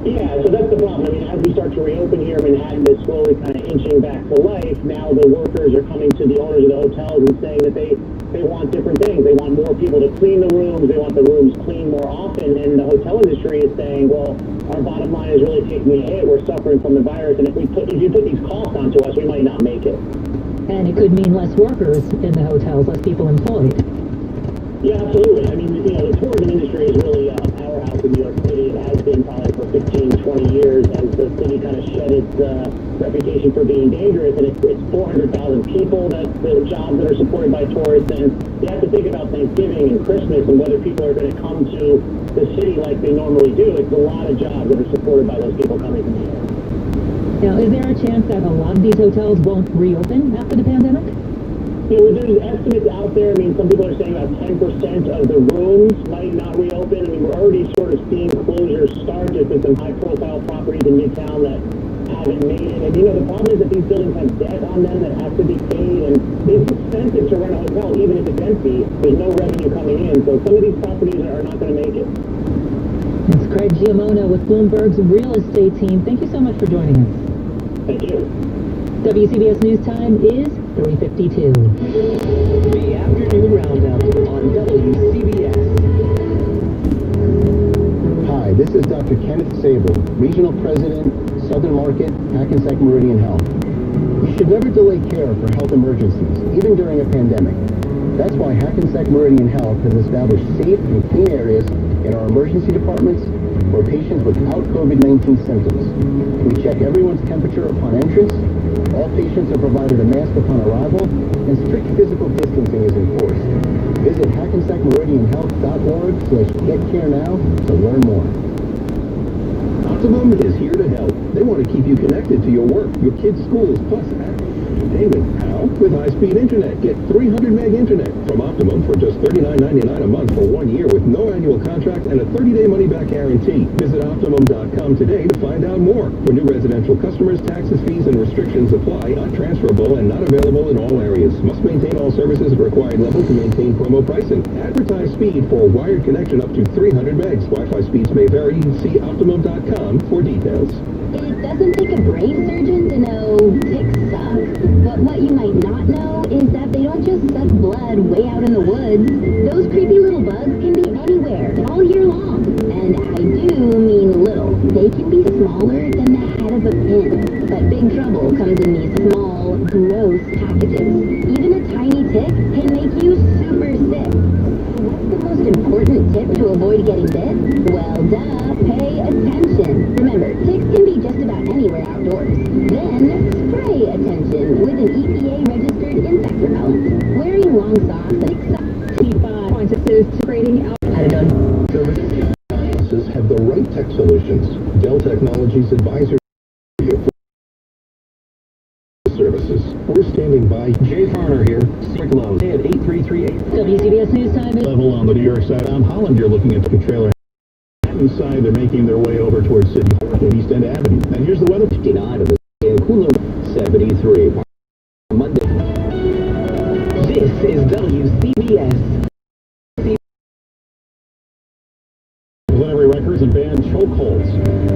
Yeah, so that's the problem. I mean, as we start to reopen here, Manhattan is slowly kind of inching back to life. Now the workers are coming to the owners of the hotels and saying that they want different things. They want more people to clean the rooms. They want the rooms cleaned more often. And the hotel industry is saying, well, our bottom line is really taking a hit. We're suffering from the virus. And if you put these costs onto us, we might not make it. And it could mean less workers in the hotels, less people employed. Yeah, absolutely. I mean, the tourism industry is really a powerhouse in New York City. It has been probably for 15, 20 years as the city kind of shed its reputation for being dangerous. And it's 400,000 people, the jobs that are supported by tourists. And you have to think about Thanksgiving and Christmas and whether people are going to come to the city like they normally do. It's a lot of jobs that are supported by those people coming from New York. Now, is there a chance that a lot of these hotels won't reopen after the pandemic? There's estimates out there. I mean, some people are saying about 10% of the rooms might not reopen. I mean, we're already sort of seeing closures start. There's been some high-profile properties in Midtown that haven't made it. And, the problem is that these buildings have debt on them that has to be paid. And it's expensive to run a hotel, even if it's empty. There's no revenue coming in. So some of these properties are not going to make it. It's Craig Giamona with Bloomberg's real estate team. Thank you so much for joining us. Thank you. WCBS News Time is 3:52. The afternoon roundup on WCBS. Hi, this is Dr. Kenneth Sable, Regional President, Southern Market, Hackensack Meridian Health. You should never delay care for health emergencies, even during a pandemic. That's why Hackensack Meridian Health has established safe and clean areas in our emergency departments for patients without COVID-19 symptoms. We check everyone's temperature upon entrance. All patients are provided a mask upon arrival, and strict physical distancing is enforced. Visit hackensackmeridianhealth.org/getcarenow to learn more. Optimum is here to help. They want to keep you connected to your work, your kids' schools, plus entertainment. How? With high-speed internet. Get 300 meg internet from Optimum for just $39.99 a month for 1 year with no annual contract and a 30-day money-back guarantee. Visit Optimum.com today to find out more. For new residential customers, taxes, fees, and restrictions apply. Not transferable and not available in all areas. Must maintain all services at required level to maintain promo pricing. Advertise speed for wired connection up to 300 megs. Wi-Fi speeds may vary. See Optimum.com for details. It doesn't take a brain surgeon to know ticks suck, but what you might not know is that they don't just suck blood way out in the woods. Those creepy little bugs can be anywhere, all year long. And I do mean little. They can be smaller than the head of a pin, but big trouble comes in these small, gross packages. Even a tiny tick can make you super sick. What's the most important tip to avoid getting bit? Well, duh, pay attention. Remember, ticks can be just about anywhere outdoors. Then, spray attention with an EPA-registered insect repellent. Wearing long socks and T5 quantities to rating out. Services have the right tech solutions. Dell Technologies advisor services. We're standing by. Jay Farner here. Secret Lows at 8338. WCBS News Time. Level on the New York side. I'm Holland. You're looking at the trailer. Inside, they're making their way over towards City Park and East End Avenue. And here's the weather. 59 of the cooler 73. Monday. This is WCBS. Preliminary records and banned chokeholds.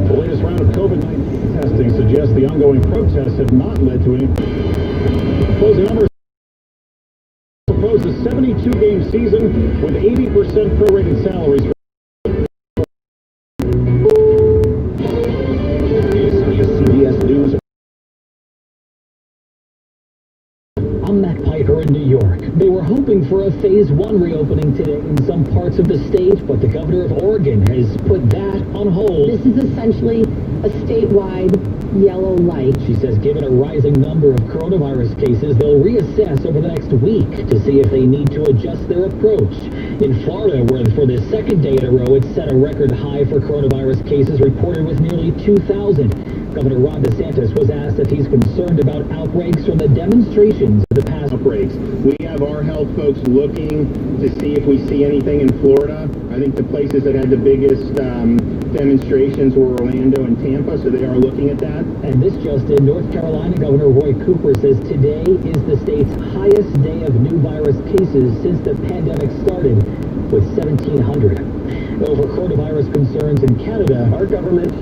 The latest round of COVID-19 testing suggests the ongoing protests have not led to any closing numbers. Proposed a 72-game season with 80% prorated salaries. CBS News. I'm Matt Piker in New York. They were hoping for a Phase 1 reopening today in some parts of the state, but the governor of Oregon has put that on hold. This is essentially a statewide yellow light. She says given a rising number of coronavirus cases, they'll reassess over the next week to see if they need to adjust their approach. In Florida, where for the second day in a row, it set a record high for coronavirus cases reported with nearly 2,000. Governor Ron DeSantis was asked if he's concerned about outbreaks from the demonstrations of the past outbreaks. We have our health folks looking to see if we see anything in Florida. I think the places that had the biggest demonstrations were Orlando and Tampa, so they are looking at that. And this just in, North Carolina Governor Roy Cooper says today is the state's highest day of new virus cases since the pandemic started, with 1,700. Over coronavirus concerns in Canada, Our government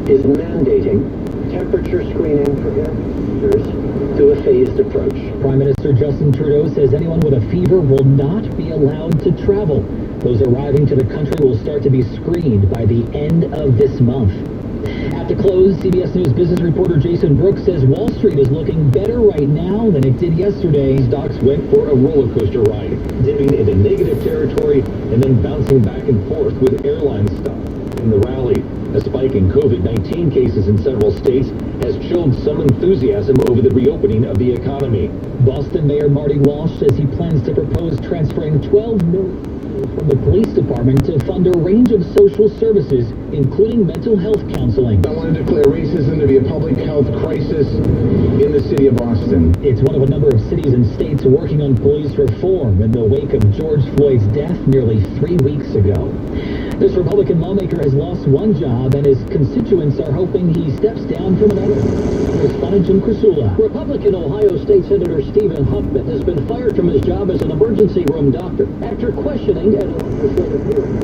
is mandating temperature screening for airliners through a phased approach. Prime Minister Justin Trudeau says anyone with a fever will not be allowed to travel. Those arriving to the country will start to be screened by the end of this month. At the close, CBS News business reporter Jason Brooks says Wall Street is looking better right now than it did yesterday. Stocks went for a roller coaster ride, dipping into negative territory and then bouncing back and forth with airline stock in the rally. A spike in COVID-19 cases in several states has chilled some enthusiasm over the reopening of the economy. Boston Mayor Marty Walsh says he plans to propose transferring $12 million from the police department to fund a range of social services, including mental health counseling. I want to declare racism to be a public health crisis in the city of Boston. It's one of a number of cities and states working on police reform in the wake of George Floyd's death nearly 3 weeks ago. This Republican lawmaker has lost one job, and his constituents are hoping he steps down from another. Correspondent Jim Crisula. Republican Ohio State Senator Stephen Huffman has been fired from his job as an emergency room doctor after questioning at a legislative hearing.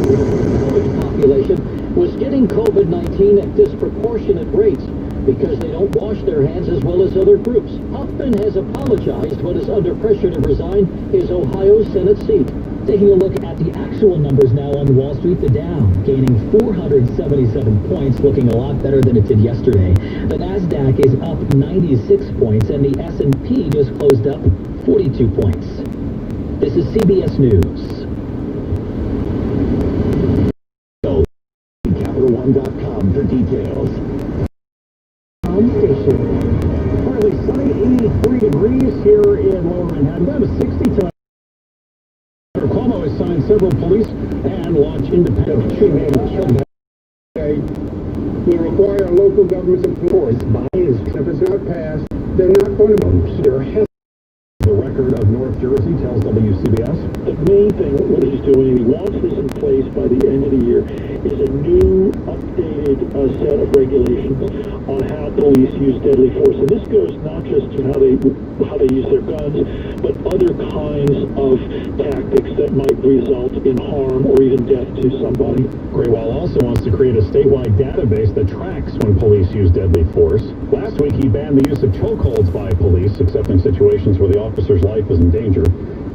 The college population was getting COVID-19 at disproportionate rates because they don't wash their hands as well as other groups. Huffman has apologized but is under pressure to resign his Ohio Senate seat. Taking a look at the actual numbers now on Wall Street, the Dow gaining 477 points, looking a lot better than it did yesterday. The Nasdaq is up 96 points, and the S&P just closed up 42 points. This is CBS News. CapitalOne.com for details. Home station. Partly sunny, 83 degrees here in Lower Manhattan. About a 60 time. Cuomo has signed several police and launched independent treatment. We require local governments and boards by his if it's not passed They're not going to their health. The record of North Jersey tells WCBS. The main thing what he's doing, and he wants this in place by the end of the year, is a new updated set of regulations on how police use deadly force. And this goes not just to how they use their guns, but other kinds of tactics that might result in harm or even death to somebody. Graywall also wants to create a statewide database that tracks when police use deadly force. Last week, he banned the use of chokeholds by police, except in situations where the officer's life is in danger.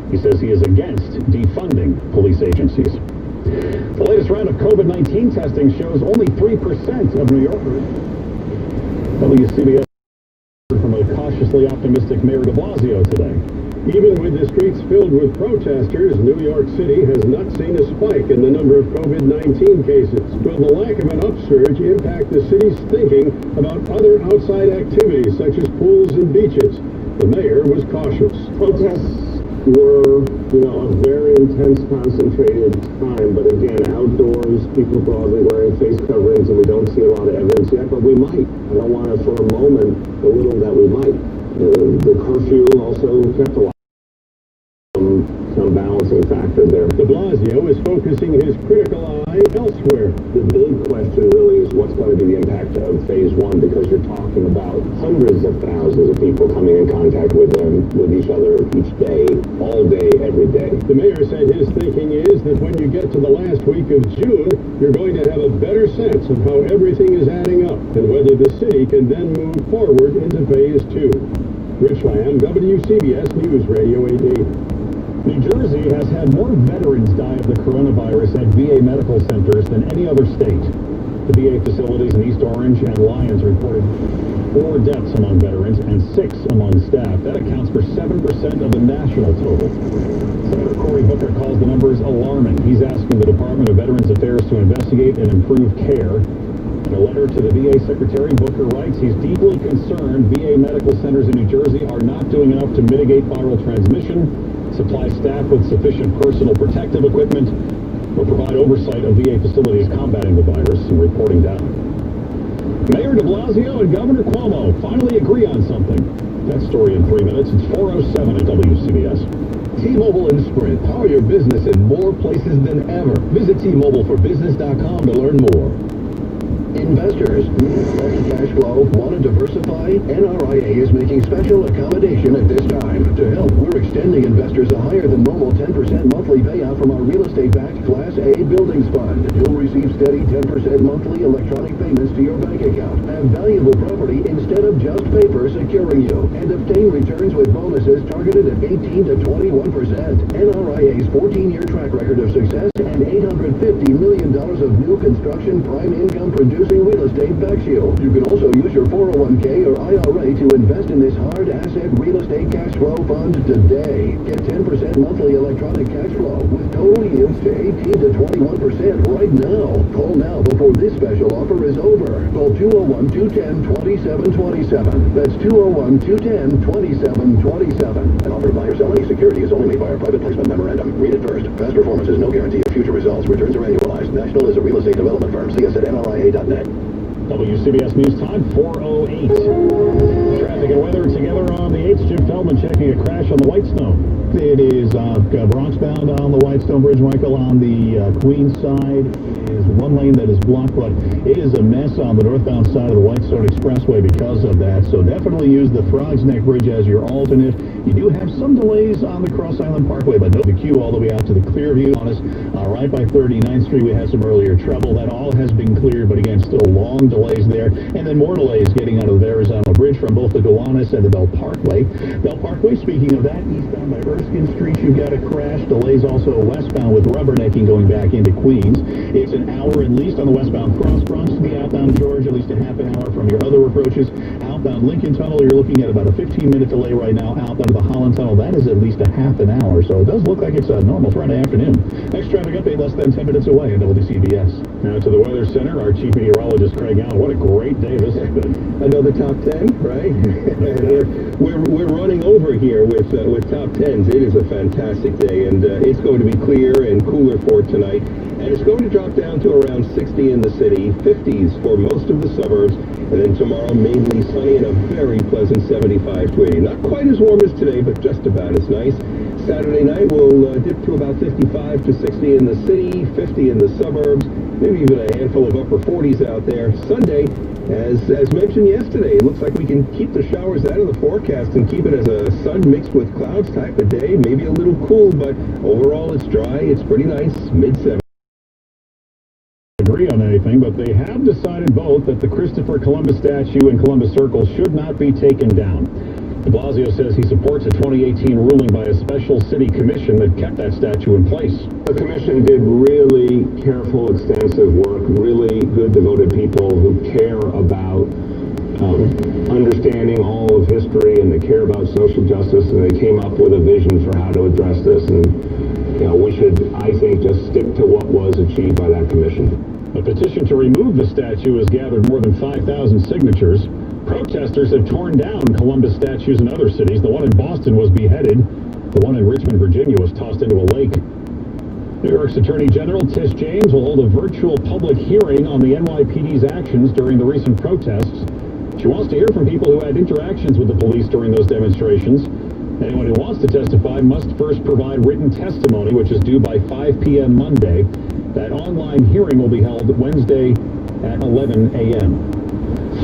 He says he is against defunding police agencies. The latest round of COVID-19 testing shows only 3% of New Yorkers. WCBS from a cautiously optimistic Mayor de Blasio today. Even with the streets filled with protesters, New York City has not seen a spike in the number of COVID-19 cases. Will the lack of an upsurge impact the city's thinking about other outside activities such as pools and beaches? The mayor was cautious. Protests were, a very intense, concentrated time, but again, outdoors, people broadly wearing face coverings, and we don't see a lot of evidence yet, but we might. I don't want to, for a moment, belittle that we might. The curfew also kept a lot of some balancing factor there. De Blasio is focusing his critical eye elsewhere. The big question really is what's going to be the impact of phase one, because you're talking about hundreds of thousands of people coming in contact with each other each day, all day, every day. The mayor said his thinking is that when you get to the last week of June, you're going to have a better sense of how everything is adding up and whether the city can then move forward into phase two. Rich Lamb, WCBS News Radio 88. New Jersey has had more veterans die of the coronavirus at VA medical centers than any other state. The VA facilities in East Orange and Lyons reported 4 deaths among veterans and 6 among staff. That accounts for 7% of the national total. Senator Cory Booker calls the numbers alarming. He's asking the Department of Veterans Affairs to investigate and improve care. In a letter to the VA Secretary, Booker writes he's deeply concerned VA medical centers in New Jersey are not doing enough to mitigate viral transmission, supply staff with sufficient personal protective equipment, or provide oversight of VA facilities combating the virus and reporting data. Mayor de Blasio and Governor Cuomo finally agree on something. That story in 3 minutes. It's 4:07 at WCBS. T-Mobile and Sprint power your business in more places than ever. Visit T-MobileForBusiness.com to learn more. Investors need fresh cash flow, want to diversify? NRIA is making special accommodation at this time. To help, we're extending investors a higher than normal 10% monthly payout from our real estate-backed Class A buildings fund. You'll receive steady 10% monthly electronic payments to your bank account. Have valuable property instead of just paper securing you. And obtain returns with bonuses targeted at 18 to 21%. NRIA's 14-year track record of success and $850 million of new construction prime income producing real estate backs you. You can also use your 401k or IRA to invest in this hard asset real estate cash flow fund today. Get 10% monthly electronic cash flow with total yields to 18 to 21% right now. Call now before this special offer is over. Call 201-210-2727. That's 201-210-2727. An offer to buy or sell any security is only made by our private placement memorandum. Read it first. Past performance is no guarantee of future results. Returns are annualized. National is a real estate development firm. See us at NRIA.net. WCBS News Time, 4:08. Traffic and weather together on the 8th. Jim Feldman checking a crash on the Whitestone. It is Bronx bound on the Whitestone Bridge, Michael. On the Queens side is one lane that is blocked, but it is a mess on the northbound side of the Whitestone Expressway because of that. So definitely use the Frogs Neck Bridge as your alternate. You do have some delays on the Cross Island Parkway, but no the queue all the way out to the Clearview on us. Right by 39th Street, we had some earlier trouble. That all has been cleared, but again, still long delays there. And then more delays getting out of the Verrazano Bridge from both the Gowanus and the Bell Parkway. Bell Parkway, speaking of that, eastbound by Erskine Street, you've got a crash. Delays also westbound with rubbernecking going back into Queens. It's an hour at least on the westbound Cross Bronx to the outbound George, at least a half an hour from your other approaches. Outbound Lincoln Tunnel, you're looking at about a 15-minute delay right now. Outbound to the Holland Tunnel, that is at least a half an hour. So it does look like it's a normal Friday afternoon. Next traffic update less than 10 minutes away in WCBS. Now to the Weather Center, our chief meteorologist Craig Allen. What a great day this has been. Another top 10, right? we're running over here with top 10s. It is a fantastic day, and it's going to be clear and cooler for tonight. And It's going to drop down to around 60 in the city, 50s for most of the suburbs, and then tomorrow mainly sunny and a very pleasant 75 to 80. Not quite as warm as today, but just about as nice. Saturday night will dip to about 55 to 60 in the city, 50 in the suburbs, maybe even a handful of upper 40s out there. Sunday, as mentioned yesterday, it looks like we can keep the showers out of the forecast and keep it as a sun mixed with clouds type of day. Maybe a little cool, but overall it's dry. It's pretty nice, mid-70s. Agree on anything, but they have decided both that the Christopher Columbus statue in Columbus Circle should not be taken down. De Blasio says he supports a 2018 ruling by a special city commission that kept that statue in place. The commission did really careful, extensive work, really good, devoted people who care about understanding all of history, and they care about social justice, and they came up with a vision for how to address this. And we should, I think, just stick to what was achieved by that commission. A petition to remove the statue has gathered more than 5,000 signatures. Protesters have torn down Columbus statues in other cities. The one in Boston was beheaded. The one in Richmond, Virginia was tossed into a lake. New York's Attorney General Tish James will hold a virtual public hearing on the NYPD's actions during the recent protests. She wants to hear from people who had interactions with the police during those demonstrations. Anyone who wants to testify must first provide written testimony, which is due by 5 p.m. Monday. That online hearing will be held Wednesday at 11 a.m.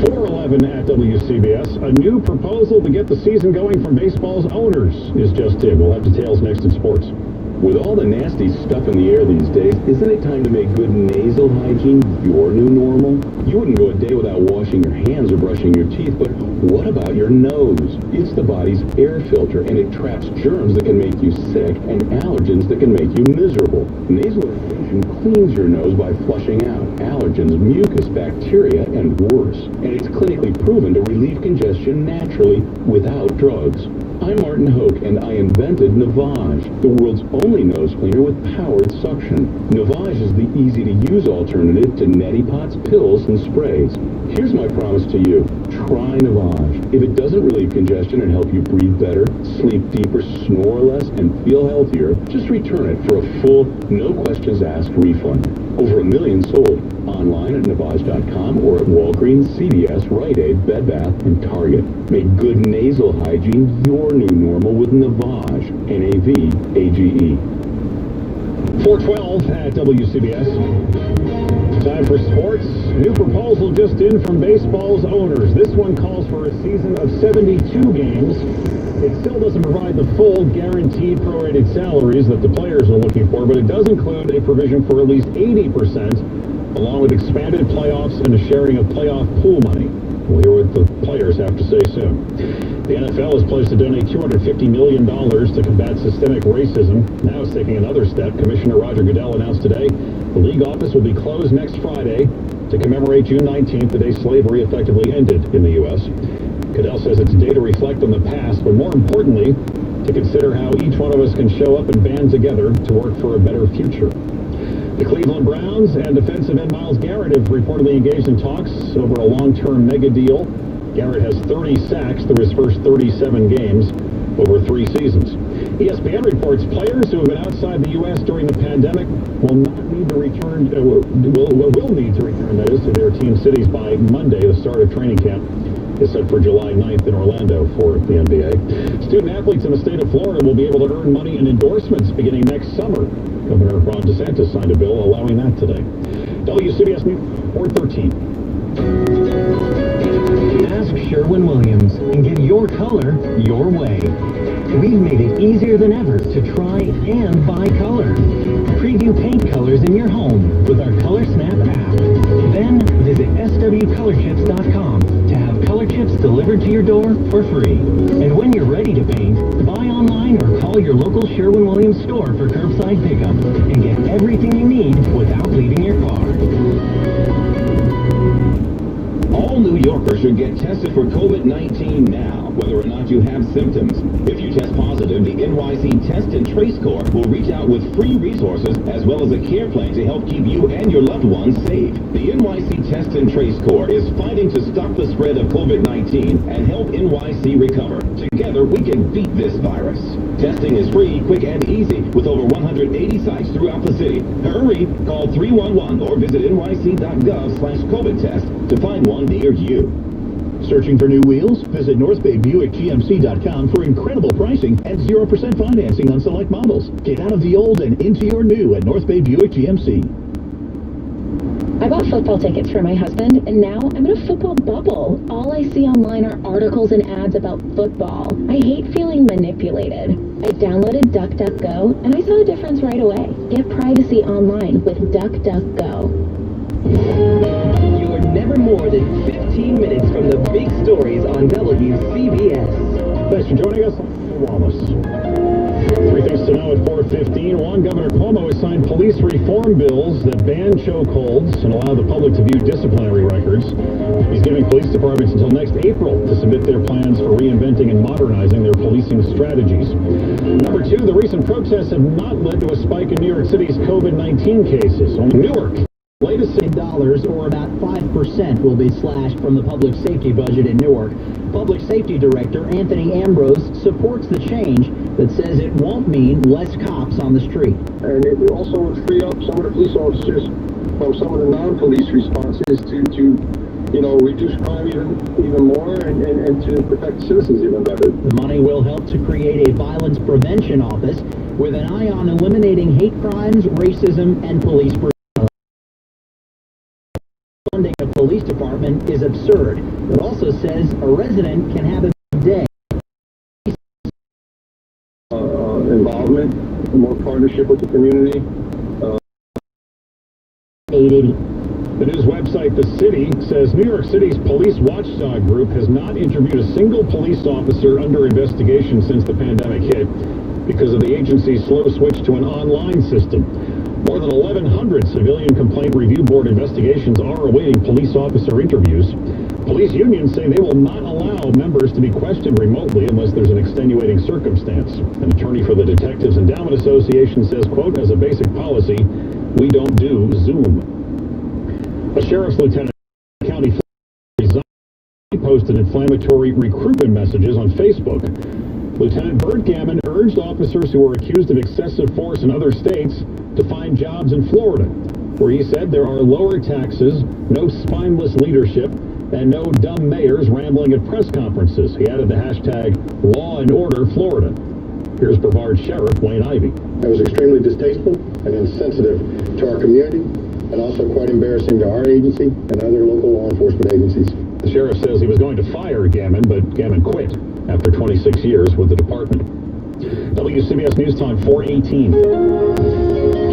4:11 at WCBS. A new proposal to get the season going from baseball's owners is just in. We'll have details next in sports. With all the nasty stuff in the air these days, isn't it time to make good nasal hygiene your new normal? You wouldn't go a day without washing your hands or brushing your teeth, but what about your nose? It's the body's air filter, and it traps germs that can make you sick and allergens that can make you miserable. Nasal irrigation cleans your nose by flushing out allergens, mucus, bacteria, and worse. And it's clinically proven to relieve congestion naturally without drugs. I'm Martin Hoke, and I invented Navage, the world's only nose cleaner with powered suction. Navage is the easy-to-use alternative to neti pots, pills, and sprays. Here's my promise to you. Try Navage. If it doesn't relieve congestion and help you breathe better, sleep deeper, snore less, and feel healthier, just return it for a full, no-questions-asked refund. Over 1 million sold. Online at Navage.com or at Walgreens, CVS, Rite Aid, Bed Bath, and Target. Make good nasal hygiene your new normal with Navage. N-A-V-A-G-E. 4:12 at WCBS. Time for sports. New proposal just in from baseball's owners. This one calls for a season of 72 games. It still doesn't provide the full guaranteed prorated salaries that the players are looking for, but it does include a provision for at least 80%, along with expanded playoffs and a sharing of playoff pool money. We'll hear what the players have to say soon. The NFL has pledged to donate $250 million to combat systemic racism. Now it's taking another step. Commissioner Roger Goodell announced today the league office will be closed next Friday to commemorate June 19th, the day slavery effectively ended in the U.S. Goodell says it's a day to reflect on the past, but more importantly, to consider how each one of us can show up and band together to work for a better future. The Cleveland Browns and defensive end Myles Garrett have reportedly engaged in talks over a long-term mega deal. Garrett has 30 sacks through his first 37 games over 3 seasons. ESPN reports players who have been outside the U.S. during the pandemic will need to return, that is, to their team cities by Monday. The start of training camp is set for July 9th in Orlando for the NBA. Student athletes in the state of Florida will be able to earn money and endorsements beginning next summer. Governor Ron DeSantis signed a bill allowing that today. WCBS News 413. Ask Sherwin-Williams and get your color your way. We've made it easier than ever to try and buy color. Preview paint colors in your home with our Color Snap app. Then visit swcolorchips.com to have color chips delivered to your door for free. And when you're ready to paint, buy online or call your local Sherwin-Williams store for curbside pickup and get everything you need without leaving your car. All New Yorkers should get tested for COVID-19 now, whether or not you have symptoms. If you test positive, the NYC Test and Trace Corps will reach out with free resources as well as a care plan to help keep you and your loved ones safe. The NYC Test and Trace Corps is fighting to stop the spread of COVID-19 and help NYC recover. Together, together, we can beat this virus. Testing is free, quick, and easy with over 180 sites throughout the city. Hurry! Call 311 or visit nyc.gov/COVID-test to find one near you. Searching for new wheels? Visit NorthBayBuickGMC.com for incredible pricing and 0% financing on select models. Get out of the old and into your new at North Bay Buick GMC. I bought football tickets for my husband, and now I'm in a football bubble. All I see online are articles and ads about football. I hate feeling manipulated. I downloaded DuckDuckGo, and I saw a difference right away. Get privacy online with DuckDuckGo. You are never more than 15 minutes from the big stories on WCBS. Thanks for joining us. Wallace. 3 things to know at 4:15. One, Governor Cuomo has signed police reform bills that ban chokeholds and allow the public to view disciplinary records. He's giving police departments until next April to submit their plans for reinventing and modernizing their policing strategies. Number 2, the recent protests have not led to a spike in New York City's COVID-19 cases. Only Newark. Latest dollars, or about 5%, will be slashed from the public safety budget in Newark. Public Safety Director Anthony Ambrose supports the change that says it won't mean less cops on the street. And it also would free up some of the police officers from some of the non-police responses to reduce crime even more and to protect citizens even better. The money will help to create a violence prevention office with an eye on eliminating hate crimes, racism, and police brutality. Funding a police department is absurd, but also says a resident can have a day. Involvement, more partnership with the community. 880. The news website The City says New York City's police watchdog group has not interviewed a single police officer under investigation since the pandemic hit because of the agency's slow switch to an online system. More than 1,100 civilian complaint review board investigations are awaiting police officer interviews. Police unions say they will not allow members to be questioned remotely unless there's an extenuating circumstance. An attorney for the Detectives Endowment Association says, quote, as a basic policy, we don't do Zoom. A sheriff's lieutenant in County resigned. He posted inflammatory recruitment messages on Facebook. Lieutenant Bert Gammon urged officers who were accused of excessive force in other states to find jobs in Florida, where he said there are lower taxes, no spineless leadership, and no dumb mayors rambling at press conferences. He added the hashtag Law and Order Florida. Here's Brevard Sheriff Wayne Ivey. It was extremely distasteful and insensitive to our community, and also quite embarrassing to our agency and other local law enforcement agencies. The sheriff says he was going to fire Gammon, but Gammon quit after 26 years with the department. WCBS News Time 4:18.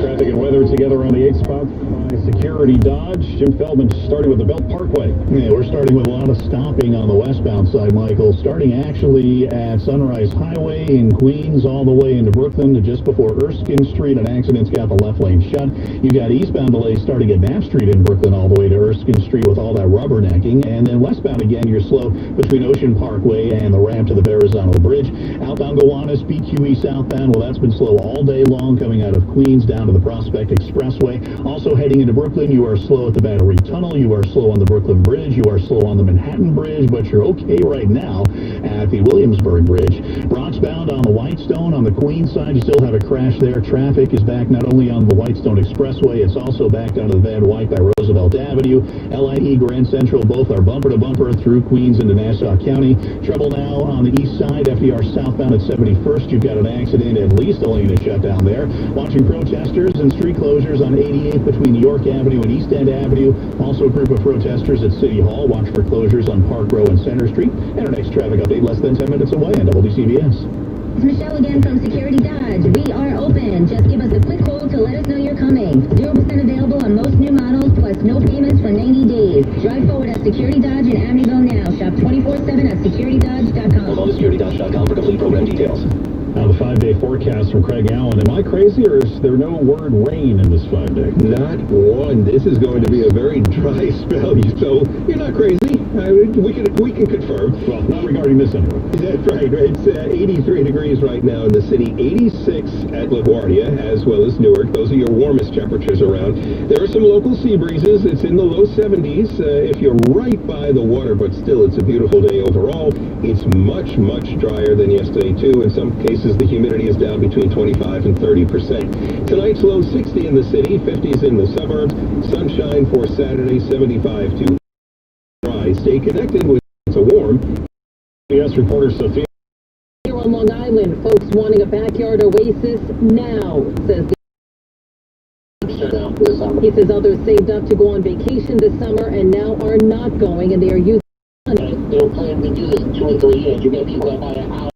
Traffic and weather together on the 8th spot by Security Dodge. Jim Feldman starting with the Belt Parkway. Yeah, we're starting with a lot of stopping on the westbound side, Michael. Starting actually at Sunrise Highway in Queens all the way into Brooklyn to just before Erskine Street. An accident's got the left lane shut. You got eastbound delays starting at Knapp Street in Brooklyn all the way to Erskine Street with all that rubbernecking. And then westbound again, you're slow between Ocean Parkway and the ramp to the Verrazano Bridge. Outbound Gowanus, BQE southbound, well, that's been slow all day long coming out of Queens down to the Prospect Expressway. Also heading into Brooklyn, you are slow at the Battery Tunnel. You are slow on the Brooklyn Bridge. You are slow on the Manhattan Bridge, but you're okay right now at the Williamsburg Bridge. Bronxbound on the Whitestone. On the Queens side, you still have a crash there. Traffic is back not only on the Whitestone Expressway, it's also back onto the Van Wyck by Roosevelt Avenue. LIE Grand Central, both are bumper to bumper through Queens into Nassau County. Trouble now on the east side, FDR southbound at 71st. You've got an accident, at least a lane is shut down there. Watching protesters and street closures on 88th between York Avenue and East End Avenue. Also a group of protesters at City Hall. Watch for closures on Park Row and Center Street. And our next traffic update less than 10 minutes away on WCBS. It's Michelle again from Security Dodge. We are open. Just give us a quick hold to let us know you're coming. 0% available on most new models, plus no payments for 90 days. Drive forward at Security Dodge in Amityville now. Shop 24/7 at securitydodge.com. Go to securitydodge.com for complete program details. Now the 5-day forecast from Craig Allen. Am I crazy, or is there no word rain in this 5-day? Not one. This is going to be a very dry spell, so you're not crazy. We can confirm. Well, not regarding this anyway. That's right. It's 83 degrees right now in the city, 86 at LaGuardia, as well as Newark. Those are your warmest temperatures around. There are some local sea breezes. It's in the low 70s if you're right by the water, but still it's a beautiful day overall. It's much, much drier than yesterday, too. In some cases, the humidity is down between 25 and 30%. Tonight's low 60 in the city, 50s in the suburbs. Sunshine for Saturday, 75 to dry. Stay connected with a warm. CBS reporter Sophia. Here on Long Island, folks wanting a backyard oasis now, says he says others saved up to go on vacation this summer and now are not going, and they are using money. They were planning to do this in 2 or 3 years. You get people that buy a house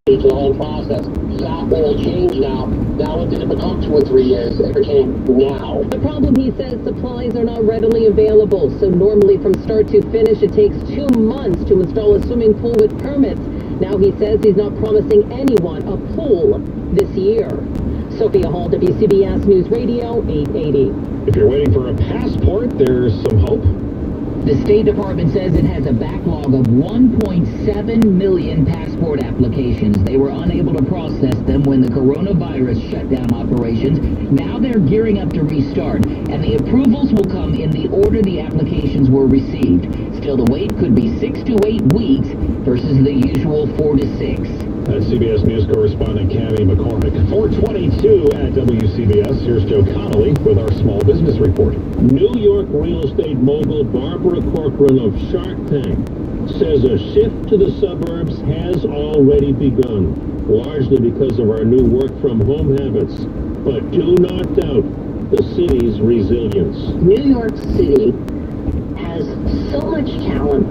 to the whole process. That all changed now. Now it didn't become 2 or 3 years. It became now. The problem, he says, supplies are not readily available. So normally from start to finish, it takes 2 months to install a swimming pool with permits. Now he says he's not promising anyone a pool this year. Sophia Hall, WCBS News Radio, 880. If you're waiting for a passport, there's some hope. The State Department says it has a backlog of 1.7 million passport applications. They were unable to process them when the coronavirus shut down operations. Now they're gearing up to restart, and the approvals will come in the order the applications were received. Still, the wait could be 6 to 8 weeks versus the usual 4 to 6. That's CBS News correspondent Cammie McCormick. 422 at WCBS. Here's Joe Connolly with our small business report. New York real estate mogul Barbara Corcoran of Shark Tank says a shift to the suburbs has already begun, largely because of our new work-from-home habits. But do not doubt the city's resilience. New York City has so much talent,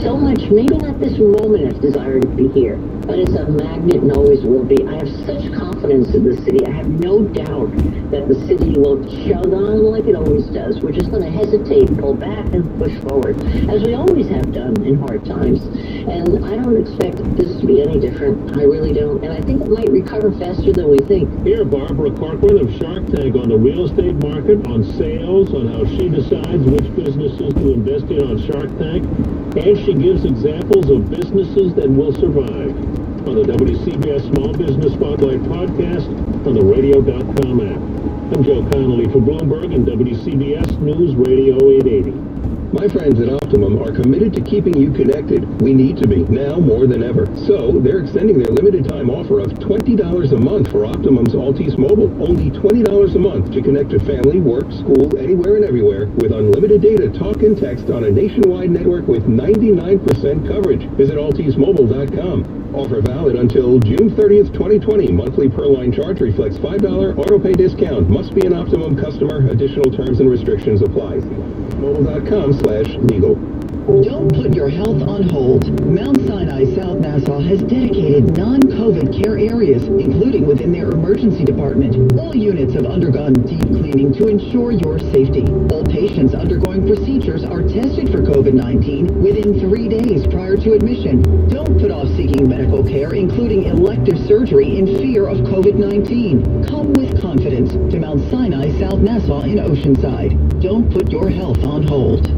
so much, maybe not this moment of desire to be here, but it's a magnet and always will be. I have such confidence in the city. I have no doubt that the city will chug on like it always does. We're just going to hesitate, pull back, and push forward, as we always have done in hard times. And I don't expect this to be any different. I really don't. And I think it might recover faster than we think. Here, Barbara Corcoran of Shark Tank on the real estate market, on sales, on how she decides which businesses to invest in on Shark Tank, and she gives examples of businesses that will survive. On the WCBS Small Business Spotlight podcast on the radio.com app. I'm Joe Connolly for Bloomberg and WCBS News Radio 880. My friends at Optimum are committed to keeping you connected. We need to be, now more than ever. So, they're extending their limited time offer of $20 a month for Optimum's Altice Mobile. Only $20 a month to connect to family, work, school, anywhere and everywhere with unlimited data, talk, and text on a nationwide network with 99% coverage. Visit AlticeMobile.com. Offer valid until June 30th, 2020. Monthly per-line charge reflects $5 auto-pay discount. Must be an Optimum customer. Additional terms and restrictions apply. Mobile.com/legal. Don't put your health on hold. Mount Sinai South Nassau has dedicated non-COVID care areas, including within their emergency department. All units have undergone deep cleaning to ensure your safety. All patients undergoing procedures are tested for COVID-19 within 3 days prior to admission. Don't put off seeking medical care, including elective surgery, in fear of COVID-19. Come with confidence to Mount Sinai South Nassau in Oceanside. Don't put your health on hold.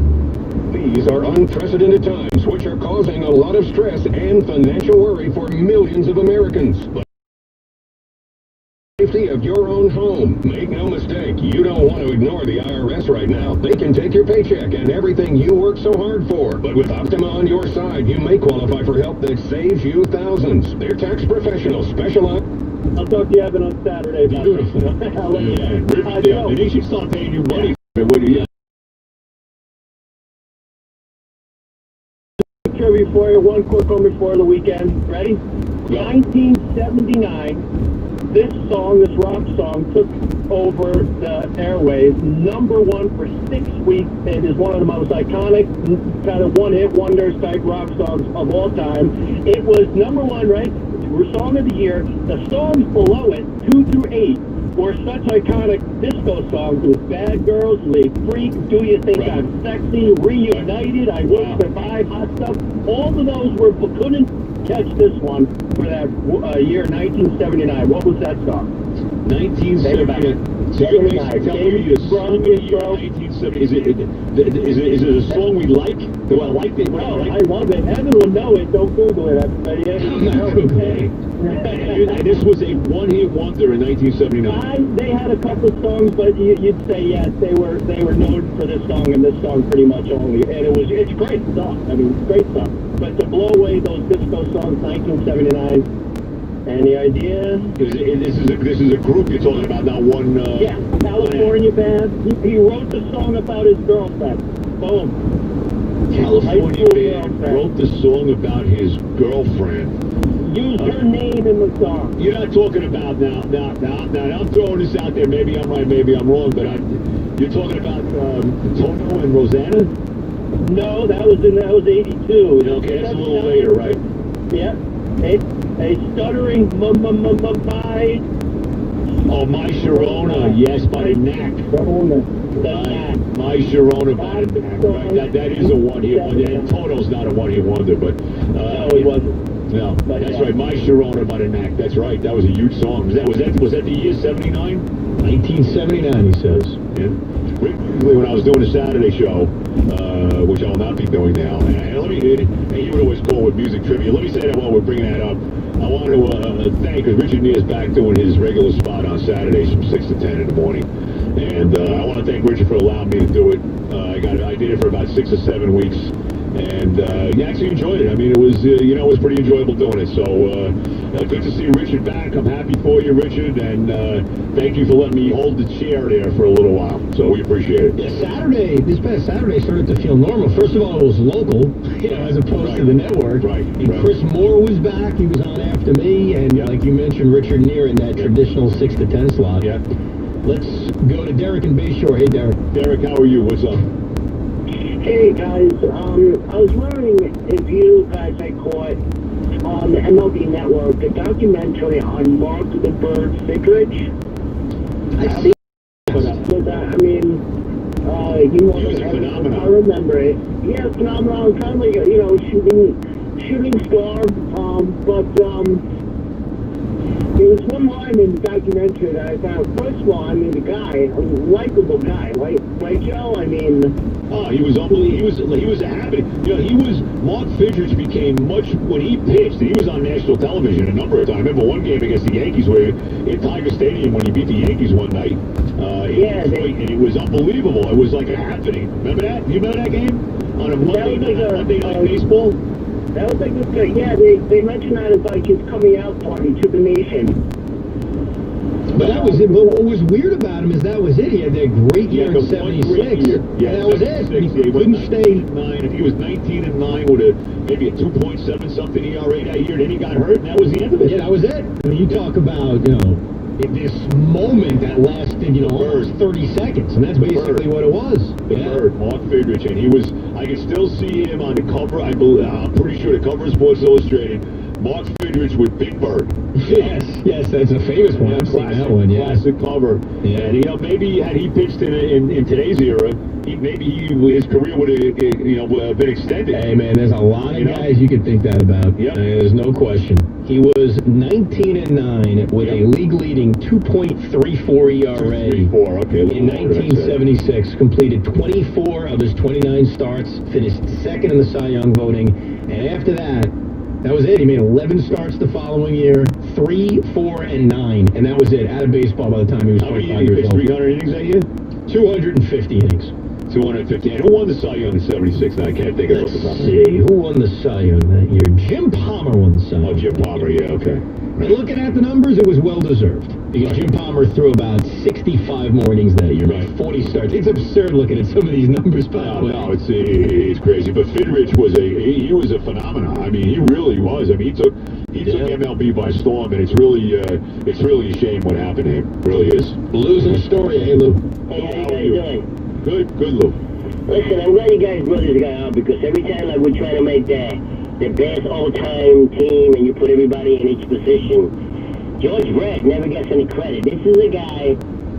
These are unprecedented times, which are causing a lot of stress and financial worry for millions of Americans. But safety of your own home. Make no mistake, you don't want to ignore the IRS right now. They can take your paycheck and everything you work so hard for. But with Optima on your side, you may qualify for help that saves you thousands. Their tax professionals specialize. I'll talk to you, Evan, on Saturday. Beautiful. Yeah, they should stop paying you money. Before you, one quick one before the weekend. Ready? 1979. This song, this rock song, took over the airwaves. #1 for 6 weeks. It is one of the most iconic, kind of one-hit wonders type rock songs of all time. It was #1, right? Song of the year. The songs below it, 2 through 8, were such iconic disco songs with Bad Girls, League Freak, Do You Think I'm Sexy, Reunited, I Will Survive. 75, Hot Stuff, all of those couldn't catch this one for that year 1979. What was that song? 1979. So you're basically telling me a song of the year 1970. Is it a song we like? Do I like it? No, I love it. Evan will know it. Don't Google it, everybody. I'm not Googling. And this was a one-hit wonder in 1979. They had a couple songs, but you'd say yes, they were known for this song and this song pretty much only. And it's great stuff. I mean, great stuff. But to blow away those disco songs, 1979. Any idea? This is a group you're talking about, not one. Yeah, California band. He wrote the song about his girlfriend. Boom. California band wrote the song about his girlfriend. Used her name in the song. You're not talking about now. I'm throwing this out there. Maybe I'm right, maybe I'm wrong, but you're talking about Toto and Rosanna? No, that was 82. Okay, that's a little later, right? Yeah. A stuttering my. Oh, My Sharona, yes, by the Knack. My Sharona by the Knack. Right, that is a one-hit wonder. And Toto's not a one-hit wonder, but no, he wasn't. No, that's right. My Sharona by the Knack. That's right. That was a huge song. Was that the year 79? 1979, he says. Yeah. When I was doing the Saturday show, which I'll not be doing now, and you would always call with music trivia. Let me say that while we're bringing that up. I want to thank, because Richard Neer's back doing his regular spot on Saturdays from 6 to 10 in the morning. And I want to thank Richard for allowing me to do it. I did it for about 6 or 7 weeks. And you actually enjoyed it. I mean, it was pretty enjoyable doing it. So good to see Richard back. I'm happy for you, Richard, and thank you for letting me hold the chair there for a little while. So we appreciate it. Yeah, this past Saturday started to feel normal. First of all, it was local, as opposed to the network. Right. And Chris Moore was back. He was on after me, and like you mentioned, Richard Neer in that traditional 6 to 10 slot. Yeah. Let's go to Derek in Bayshore. Hey, Derek. Derek, how are you? What's up? Hey guys, I was wondering if you guys had caught on the MLB Network the documentary on Mark the Bird Fidrich. I see. He was phenomenal. I remember it. Yeah, phenomenal. Kind of like shooting star. There was one line in the documentary that I found. First of all, the guy, a likable guy, right, Joe? He was unbelievable. He was a happy. Mark Fidrich became when he pitched. He was on national television a number of times. I remember one game against the Yankees where in Tiger Stadium when he beat the Yankees one night. And it was unbelievable. It was like a happening. Remember that? You remember that game on a Monday night baseball? That was like this guy. Yeah, they mentioned that as like his coming out party to the nation. But that was it. But what was weird about him is that was it. He had that great year in '76. Yeah, that was it. He couldn't stay. I think he was 19-9 with maybe a 2.7 something ERA that year. Then he got hurt, and that was the end of it. Yeah, that was it. I mean, you talk about this moment that lasted almost 30 seconds, and that's basically what it was. The Bird, Mark Fidrich, and he was. I can still see him on the cover. I'm pretty sure the cover of Sports Illustrated. Mark Fidrich with Big Bird. Yes, that's a famous one. I've seen that one. Yeah, classic cover. Yeah. And maybe had he pitched in today's era, his career would have been extended. Hey man, there's a lot of guys you could think that about. Yep. There's no question. He was 19-9 with a league-leading 2.34 ERA. 2.34, okay. In 1976, completed 24 of his 29 starts, finished second in the Cy Young voting, and after that was it. He made 11 starts the following year, 3, 4, and 9, and that was it. Out of baseball by the time he was 25 years old. 300 innings that year? 250 innings. 250. And who won the Cy Young in '76? I can't think of it. Let's see. Who won the Cy Young that year? Jim Palmer won the Cy Young. Oh, Jim Palmer, yeah, okay. And looking at the numbers, it was well-deserved. Because Jim Palmer threw about 65 more innings that year, about 40 starts. It's absurd looking at some of these numbers, by the way. No, it's crazy. But Fidrich was a phenomenon. I mean, he really was. I mean, he took MLB by storm, and it's really a shame what happened to him. It really is. Losing story, hey, Lou. Hey, how you guys doing? Good, Lou. Listen, I'm glad you guys brought this guy out because every time we're trying to make the best all-time team and you put everybody in each position, George Brett never gets any credit. This is a guy,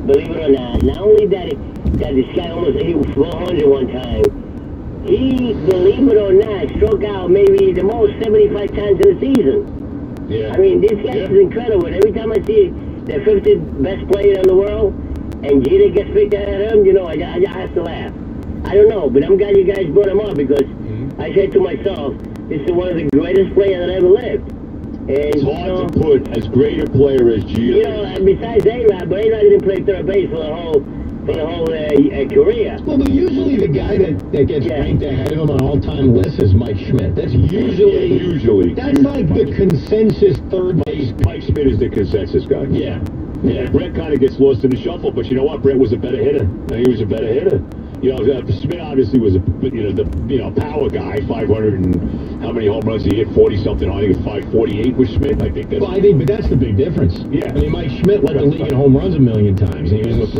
believe it or not only that this guy almost hit 400 one time, he, believe it or not, struck out maybe the most 75 times in a season. Yeah. I mean, this guy is incredible. Every time I see the 50th best player in the world, and Jeter gets picked at him, you know, I have to laugh. I don't know, but I'm glad you guys brought him up because I said to myself, this is one of the greatest players that ever lived. And, It's hard to put as great a player as Jeter. You know, besides A-Rod, but A-Rod didn't play third base for the whole career. Well, but usually the guy that gets ranked ahead of him on all-time lists is Mike Schmidt. That's usually that's like the consensus third base. Mike Schmidt is the consensus guy. Yeah. Yeah. Brett kind of gets lost in the shuffle, but you know what? Brett was a better hitter. He was a better hitter. You know, Schmidt obviously was a power guy. 500 and how many home runs he hit? 40 something. I think it's 548 with Schmidt. I think that's. Well, but that's the big difference. Yeah. I mean, Mike Schmidt led the league in home runs a million times. And he was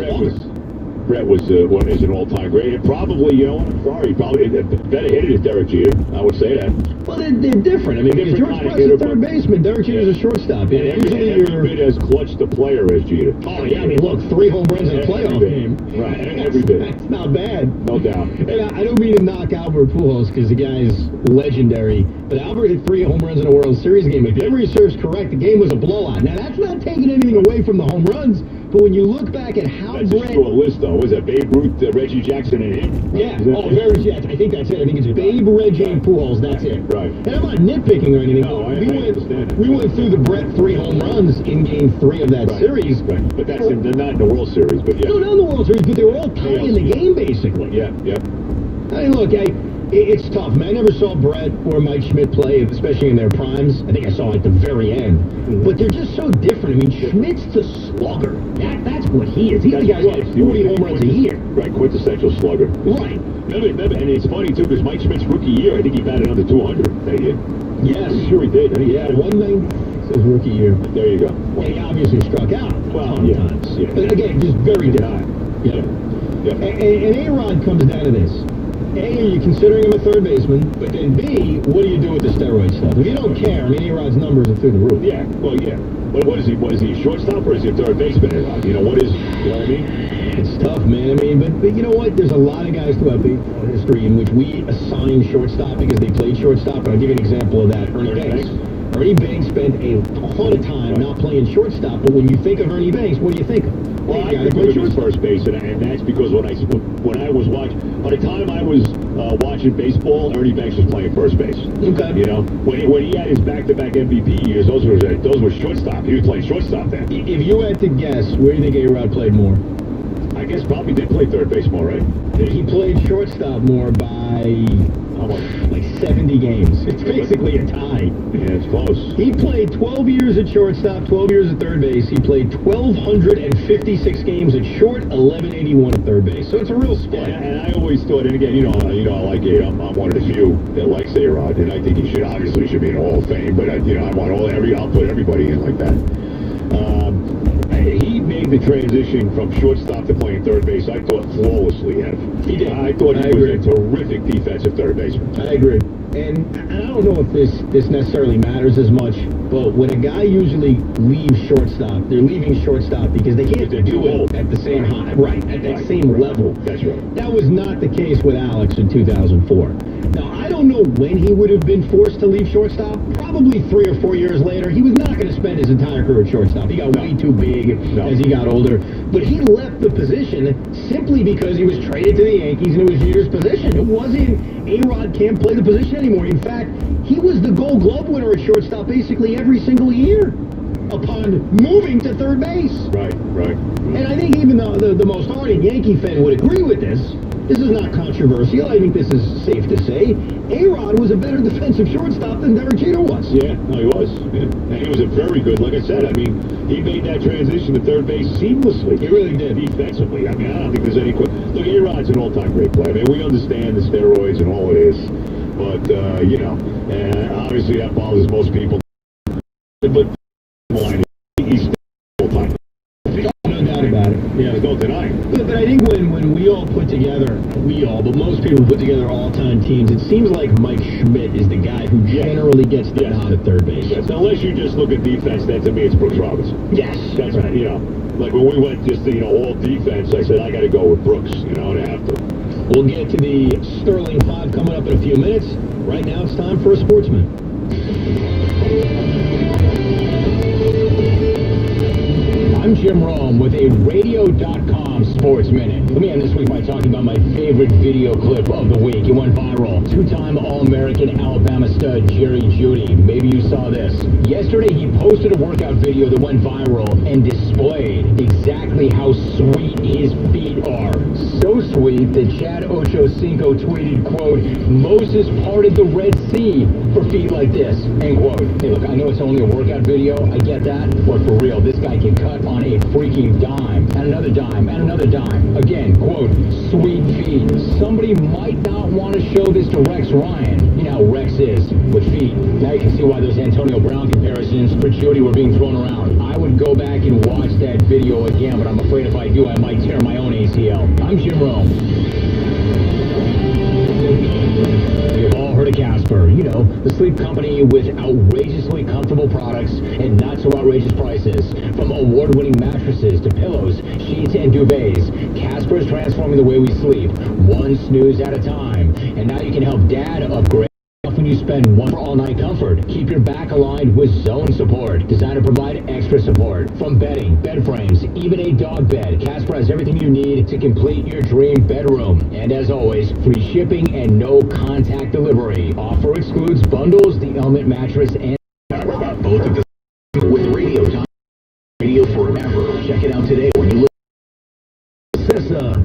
Brett was is an all-time great, and probably, you know, I'm sorry, probably a better hitter is Derek Jeter. I would say that. Well, they're different. I mean, because George Brett's a third baseman, Derek Jeter's a shortstop. And every bit as clutch the player as Jeter. Oh yeah, I mean, look, 3 home runs in a playoff game. Right, every bit. That's not bad. No doubt. And I don't mean to knock Albert Pujols because the guy's legendary, but Albert hit 3 home runs in a World Series game. If memory serves correct, the game was a blowout. Now that's not taking anything away from the home runs. But when you look back at how That's a short list, though. Was that Babe Ruth, Reggie Jackson, and him? Yeah. I think that's it. I think it's Babe, Reggie, and Pujols. That's it. Right. And I'm not nitpicking or anything. No, I understand. We went through the Brett 3 home runs in Game 3 of that series. Right. But they're not in the World Series. But yeah. No, not in the World Series. But they were all tying the game basically. Yeah. I mean, look, it's tough, man. I never saw Brett or Mike Schmidt play, especially in their primes. I think I saw at the very end. But they're just so different. I mean, Schmidt's the slugger. That's what he is. He's the guy who has 40 home runs a year. Right, quintessential slugger. Right. Remember, and it's funny, too, because Mike Schmidt's rookie year, I think he batted under 200 that year. Yes. I'm sure he did. Yeah, 196 his rookie year. There you go. And he obviously struck out a ton of times. Yeah. But again, just very different. Yeah. And A-Rod comes down to this. A, are you considering him a third baseman? But then B, what do you do with the steroid stuff? If you don't care, I mean, A-Rod's numbers are through the roof. Yeah, well, yeah. But what is he? What is he, a shortstop or is he a third baseman, A-Rod? You know, what is, you know what I mean? It's tough, man. I mean, but you know what? There's a lot of guys throughout baseball history in which we assign shortstop because they played shortstop. And I'll give you an example of that. Ernie Banks. Ernie Banks spent a ton of time not playing shortstop, but when you think of Ernie Banks, what do you think of? Well, I think of him as first base, and that's because when I was watching, by the time I was watching baseball, Ernie Banks was playing first base. Okay. You know, when he had his back-to-back MVP years, those were shortstop. He was playing shortstop then. If you had to guess, where do you think A-Rod played more? I guess probably did play third base more, right? He played shortstop more by how much? Like 70 games. It's basically a tie. Yeah, it's close. He played 12 years at shortstop, 12 years at third base. He played 1,256 games at short, 1,181 at third base. So it's a real split. And I always thought, and again, I like A. I'm one of the few that likes A-Rod, and I think he should be in the Hall of Fame. But I want I'll put everybody in like that. He made the transition from shortstop to playing third base, I thought, flawlessly. He did. I thought he was a terrific defensive third baseman. I agree. And I don't know if this necessarily matters as much, but when a guy usually leaves shortstop, they're leaving shortstop because they can't do it at the same high, at that same level. That's right. That was not the case with Alex in 2004. Now, I don't know when he would have been forced to leave shortstop. Probably 3 or 4 years later. He was not going to spend his entire career at shortstop. He got way too big as he got older. But he left the position simply because he was traded to the Yankees and it was Jeter's position. It wasn't A-Rod can't play the position anymore. In fact, he was the Gold Glove winner at shortstop basically every single year upon moving to third base. Right. And I think even the most ardent Yankee fan would agree with this. This is not controversial. I think this is safe to say. A-Rod was a better defensive shortstop than Derek Jeter was. Yeah, no, he was. Yeah. And he was a very good, like I said, I mean, he made that transition to third base seamlessly. He really did. Defensively. I mean, I don't think there's any question. Look, A-Rod's an all-time great player. I mean, we understand the steroids and all it is. But, and obviously that bothers most people. But he's all-time. No doubt about it. Yeah, there's no denying. But I think when we all put together, but most people put together all-time teams, it seems like Mike Schmidt is the guy who generally gets the nod at third base. Yes, unless you just look at defense, then to me it's Brooks Robinson. Yes. That's right. Like when we went just to, all defense, I said, I got to go with Brooks, and I have to. We'll get to the Sterling 5 have coming up in a few minutes. Right now, it's time for a Sportsman. I'm Jim Rome with a Radio.com Sports Minute. Let me end this week by talking about my favorite video clip of the week. It went viral. Two-time All-American Alabama stud Jerry Jeudy. Maybe you saw this. Yesterday, he posted a workout video that went viral and displayed exactly how sweet his feet are. So sweet that Chad Ochocinco tweeted, quote, Moses parted the Red Sea for feet like this, end quote. Hey, look, I know it's only a workout video. I get that. But for real, this guy can cut on a freaking dime, and another dime, and another dime. Again, quote, sweet feet. Somebody might not want to show this to Rex Ryan. You know how Rex is with feet. Now you can see why those Antonio Brown comparisons for Jeudy were being thrown around. I would go back and watch that video again, but I'm afraid if I do, I might tear my own ACL. I'm Jim Rome. You've all heard of Casper, you know, the sleep company with outrageously comfortable products and not so outrageous prices. From award-winning mattresses to pillows, sheets, and duvets, Casper is transforming the way we sleep, one snooze at a time. And now you can help Dad upgrade when you spend one for all-night comfort. Keep your back aligned with zone support, designed to provide extra support. From bedding, bed frames, even a dog bed, Casper has everything you need to complete your dream bedroom. And as always, free shipping and no contact delivery. Offer excludes bundles, the Element mattress, and both of the with Radio forever. Check it out today when you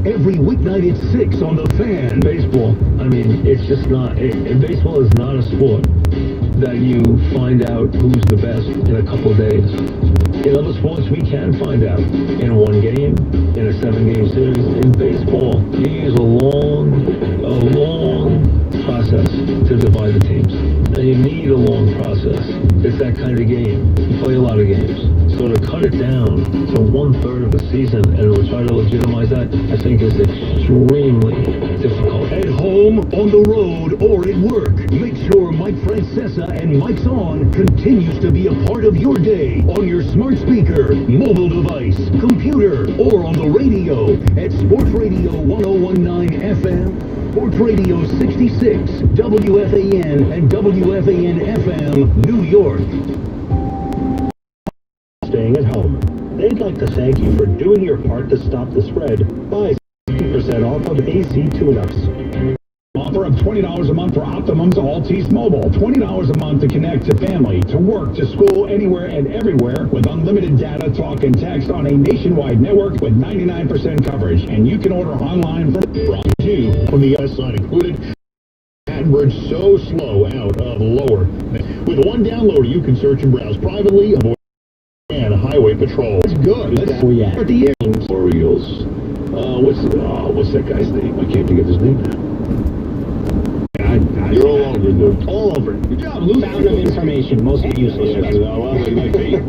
every weeknight at 6 on The Fan. Baseball, I mean, it's just not, baseball is not a sport that you find out who's the best in a couple of days. In other sports, we can find out in one game, in a 7-game series. In baseball, you use a long process to divide the teams. And you need a long process. It's that kind of game. You play a lot of games. So to cut it down to 1/3 of a season and to try to legitimize that, I think is extremely difficult. At home, on the road, or at work, make sure Mike Francesa and Mike's On continues to be a part of your day on your smart speaker, mobile device, computer, or on the radio at Sports Radio 1019 FM, Sports Radio 66, WFAN, and WFAN FM, New York. Staying at home. They'd like to thank you for doing your part to stop the spread. Buy 50% off of AC tune-ups. Offer of $20 a month for Optimum's Altice Mobile. $20 a month to connect to family, to work, to school, anywhere and everywhere with unlimited data, talk, and text on a nationwide network with 99% coverage. And you can order online from the US side included. AdWords so slow out of lower. With one downloader, you can search and browse privately, avoid and highway patrol. That's good. Let's start the air. Orioles. What's that guy's name? I can't think of his name now. You're all over it, dude. All over it. Good job, Lou. Fountain of information, mostly useless. Well, what do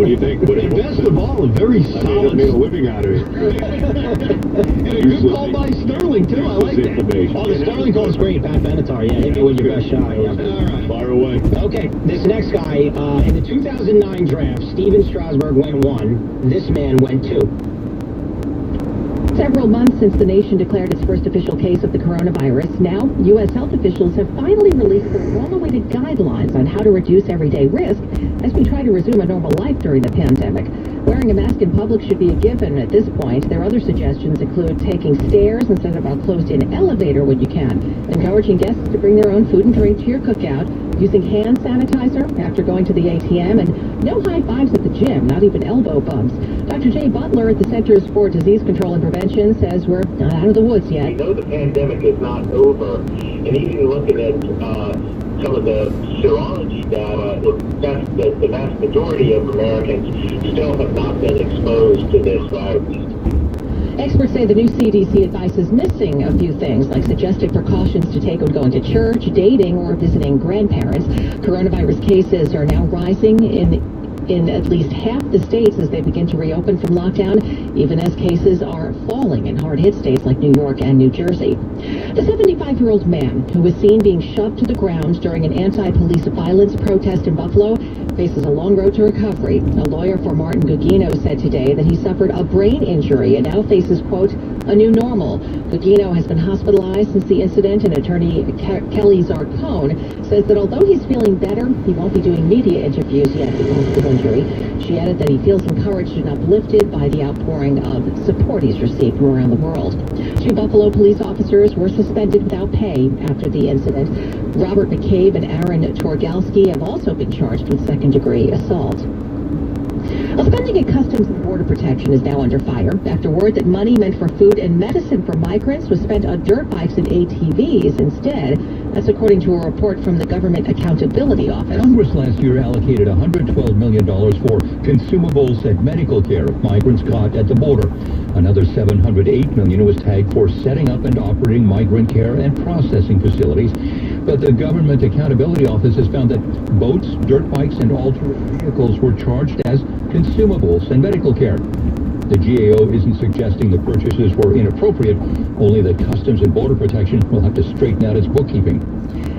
you think? And best of all, a very solid... I made a living out of it. And a good call by Sterling, too. I like that. Oh, the Sterling call is great. Pat Benatar, yeah. Hit me with your best shot. Yeah. All right. Fire away. Okay, this next guy, in the 2009 draft, Steven Strasburg went 1. This man went 2. Several months since the nation declared its first official case of the coronavirus, now U.S. health officials have finally released their long-awaited guidelines on how to reduce everyday risk as we try to resume a normal life during the pandemic. Wearing a mask in public should be a given at this point. Their other suggestions include taking stairs instead of a closed-in elevator when you can, encouraging guests to bring their own food and drink to your cookout, using hand sanitizer after going to the ATM, and no high fives at the gym, not even elbow bumps. Dr. Jay Butler at the Centers for Disease Control and Prevention says we're not out of the woods yet. We know the pandemic is not over, and even looking at some of the serology data, the vast majority of Americans still have not been exposed to this virus. Experts say the new CDC advice is missing a few things, like suggested precautions to take when going to church, dating, or visiting grandparents. Coronavirus cases are now rising in at least half the states as they begin to reopen from lockdown, even as cases are falling in hard-hit states like New York and New Jersey. The 75-year-old man who was seen being shoved to the ground during an anti-police violence protest in Buffalo faces a long road to recovery. A lawyer for Martin Gugino said today that he suffered a brain injury and now faces, quote, a new normal. Gugino has been hospitalized since the incident, and attorney Kelly Zarcone says that although he's feeling better, he won't be doing media interviews yet because of the injury. She added that he feels encouraged and uplifted by the outpouring of support he's received from around the world. 2 Buffalo police officers were suspended without pay after the incident. Robert McCabe and Aaron Torgalski have also been charged with second-degree assault. Spending at Customs and Border Protection is now under fire after word that money meant for food and medicine for migrants was spent on dirt bikes and ATVs instead. That's according to a report from the Government Accountability Office. Congress last year allocated $112 million for consumables and medical care of migrants caught at the border. Another $708 million was tagged for setting up and operating migrant care and processing facilities. But the Government Accountability Office has found that boats, dirt bikes, and all terrain vehicles were charged as consumables and medical care. The GAO isn't suggesting the purchases were inappropriate, only that Customs and Border Protection will have to straighten out its bookkeeping.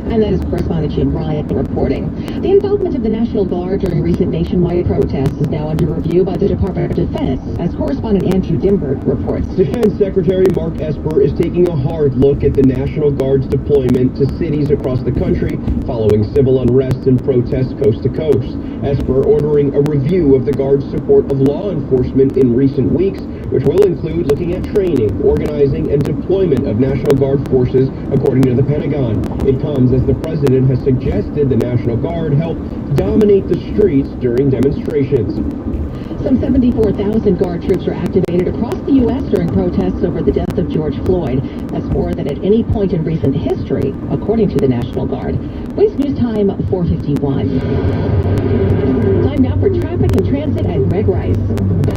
And that is correspondent Jim Ryan reporting. The involvement of the National Guard during recent nationwide protests is now under review by the Department of Defense, as correspondent Andrew Dimberg reports. Defense Secretary Mark Esper is taking a hard look at the National Guard's deployment to cities across the country following civil unrest and protests coast to coast. Esper ordering a review of the Guard's support of law enforcement in recent weeks, which will include looking at training, organizing, and deployment of National Guard forces, according to the Pentagon. It comes as the president has suggested the National Guard help dominate the streets during demonstrations. Some 74,000 Guard troops were activated across the U.S. during protests over the death of George Floyd. That's more than at any point in recent history, according to the National Guard. Waste News Time, 4:51. Time now for traffic and transit at Greg Rice.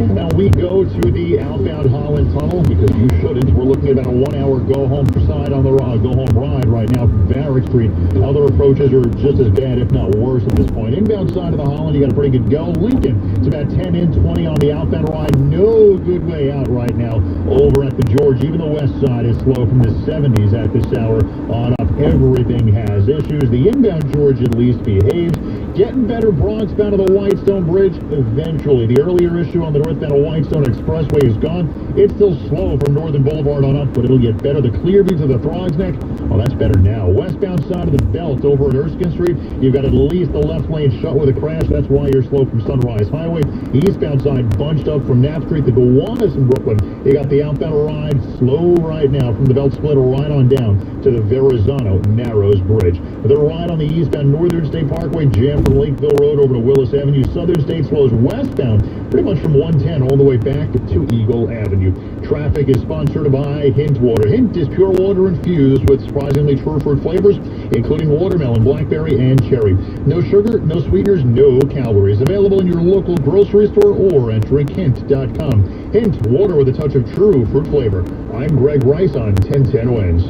Now we go to the outbound Holland Tunnel because you shouldn't. We're looking at about a 1-hour go-home side on the go-home ride right now from Barrack Street. Other approaches are just as bad, if not worse, at this point. Inbound side of the Holland, you got a pretty good go. Lincoln, it's about 10 in, 20 on the outbound ride. No good way out right now over at the George. Even the west side is slow from the 70s at this hour on up. Everything has issues. The inbound George at least behaves. Getting better Bronx bound to the Whitestone Bridge eventually. The earlier issue on the northbound Whitestone Expressway is gone. It's still slow from Northern Boulevard on up, but it'll get better. The Clearview to the Throgs Neck, oh, that's better now. Westbound side of the belt over at Erskine Street, you've got at least the left lane shut with a crash. That's why you're slow from Sunrise Highway. The eastbound side bunched up from Knapp Street to Gowanus in Brooklyn. You got the outbound ride slow right now from the belt splitter right on down to the Verrazano Narrows Bridge. The ride on the eastbound Northern State Parkway jammed from Lakeville Road over to Willis Avenue. Southern State slows westbound pretty much from 110 all the way back to Eagle Avenue. Traffic is sponsored by Hint Water. Hint is pure water infused with surprisingly true fruit flavors, including watermelon, blackberry, and cherry. No sugar, no sweeteners, no calories. Available in your local grocery store or at drinkhint.com. Hint, water with a touch of true fruit flavor. I'm Greg Rice on 1010 Wins.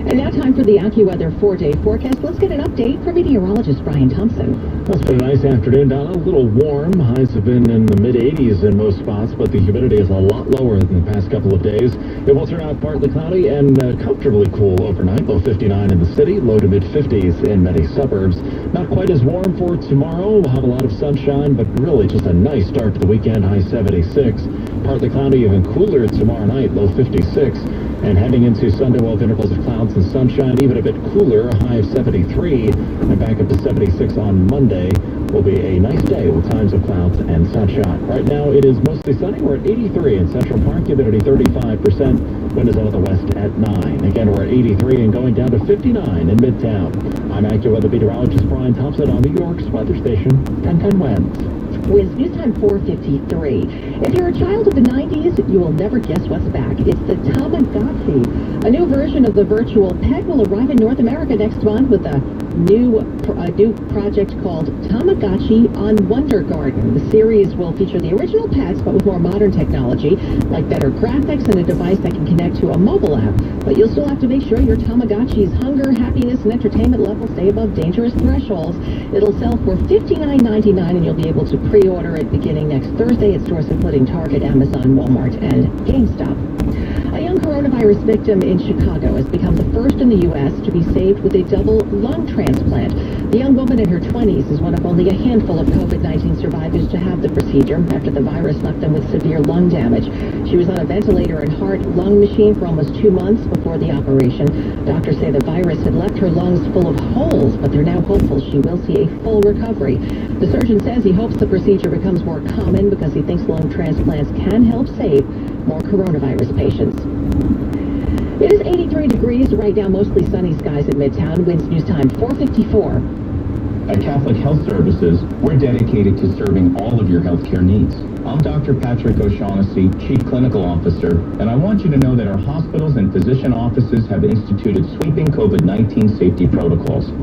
And now time for the AccuWeather 4-day forecast. Let's get an update from meteorologist Brian Thompson. Well, it's been a nice afternoon, Donna. A little warm. Highs have been in the mid-80s in most spots, but the humidity is a lot lower than the past couple of days. It will turn out partly cloudy and comfortably cool overnight. Low 59 in the city, low to mid-50s in many suburbs. Not quite as warm for tomorrow. We'll have a lot of sunshine, but really just a nice start to the weekend. High 76. Partly cloudy, even cooler tomorrow night, low 56. And heading into Sunday, we'll have intervals of clouds and sunshine, even a bit cooler, a high of 73, and back up to 76 on Monday. Will be a nice day with times of clouds and sunshine. Right now, it is mostly sunny. We're at 83 in Central Park, humidity 35%, wind is out of the west at 9. Again, we're at 83 and going down to 59 in Midtown. I'm AccuWeather meteorologist Brian Thompson on New York's weather station, 1010 Winds. With News Time 4:53. If you're a child of the 90s, you will never guess what's back. It's the Tamagotchi. A new version of the virtual pet will arrive in North America next month with a new project called Tamagotchi on Wonder Garden. The series will feature the original pets, but with more modern technology, like better graphics and a device that can connect to a mobile app. But you'll still have to make sure your Tamagotchi's hunger, happiness, and entertainment levels stay above dangerous thresholds. It'll sell for $59.99, and you'll be able to pre-order it beginning next Thursday at stores including Target, Amazon, Walmart, and GameStop. A young coronavirus coronavirus victim in Chicago has become the first in the U.S. to be saved with a double lung transplant. The young woman in her 20s is one of only a handful of COVID-19 survivors to have the procedure after the virus left them with severe lung damage. She was on a ventilator and heart-lung machine for almost 2 months before the operation. Doctors say the virus had left her lungs full of holes, but they're now hopeful she will see a full recovery. The surgeon says he hopes the procedure becomes more common because he thinks lung transplants can help save more coronavirus patients. It is 83 degrees right now, mostly sunny skies in Midtown. Winds News Time 454. At Catholic Health Services, we're dedicated to serving all of your healthcare needs. I'm Dr. Patrick O'Shaughnessy, Chief Clinical Officer, and I want you to know that our hospitals and physician offices have instituted sweeping COVID-19 safety protocols.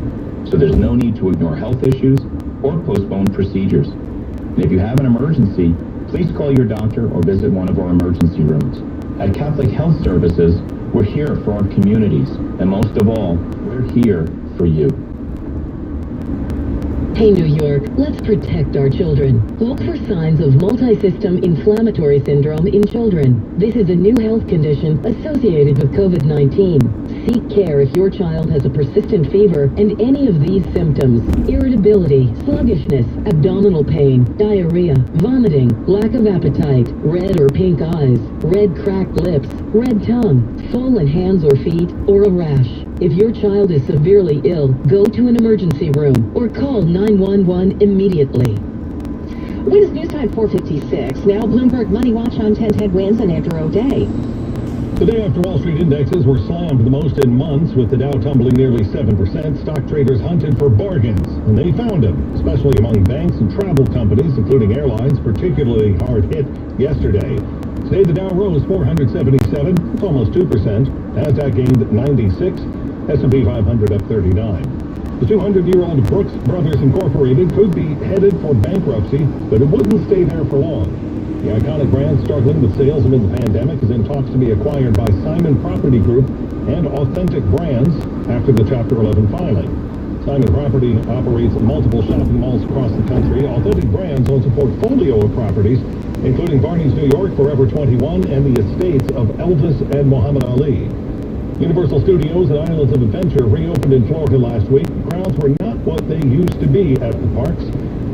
So there's no need to ignore health issues or postpone procedures. And if you have an emergency, please call your doctor or visit one of our emergency rooms. At Catholic Health Services, we're here for our communities, and most of all, we're here for you. Hey, New York, let's protect our children. Look for signs of multi-system inflammatory syndrome in children. This is a new health condition associated with COVID-19. Seek care if your child has a persistent fever and any of these symptoms: irritability, sluggishness, abdominal pain, diarrhea, vomiting, lack of appetite, red or pink eyes, red cracked lips, red tongue, swollen hands or feet, or a rash. If your child is severely ill, go to an emergency room or call 911 immediately. Winds News Time 456. Now Bloomberg Money Watch on 1010 Winds and Andrew O'Day. The day after Wall Street indexes were slammed the most in months, with the Dow tumbling nearly 7%, stock traders hunted for bargains, and they found them, especially among banks and travel companies, including airlines, particularly hard hit yesterday. Today, the Dow rose 477, it's almost 2%. Nasdaq gained 96, S&P 500 up 39. The 200-year-old Brooks Brothers Incorporated could be headed for bankruptcy, but it wouldn't stay there for long. The iconic brand, struggling with sales amid the pandemic, is in talks to be acquired by Simon Property Group and Authentic Brands after the Chapter 11 filing. Simon Property operates multiple shopping malls across the country. Authentic Brands owns a portfolio of properties, including Barney's New York, Forever 21, and the estates of Elvis and Muhammad Ali. Universal Studios and Islands of Adventure reopened in Florida last week. Crowds were not what they used to be at the parks.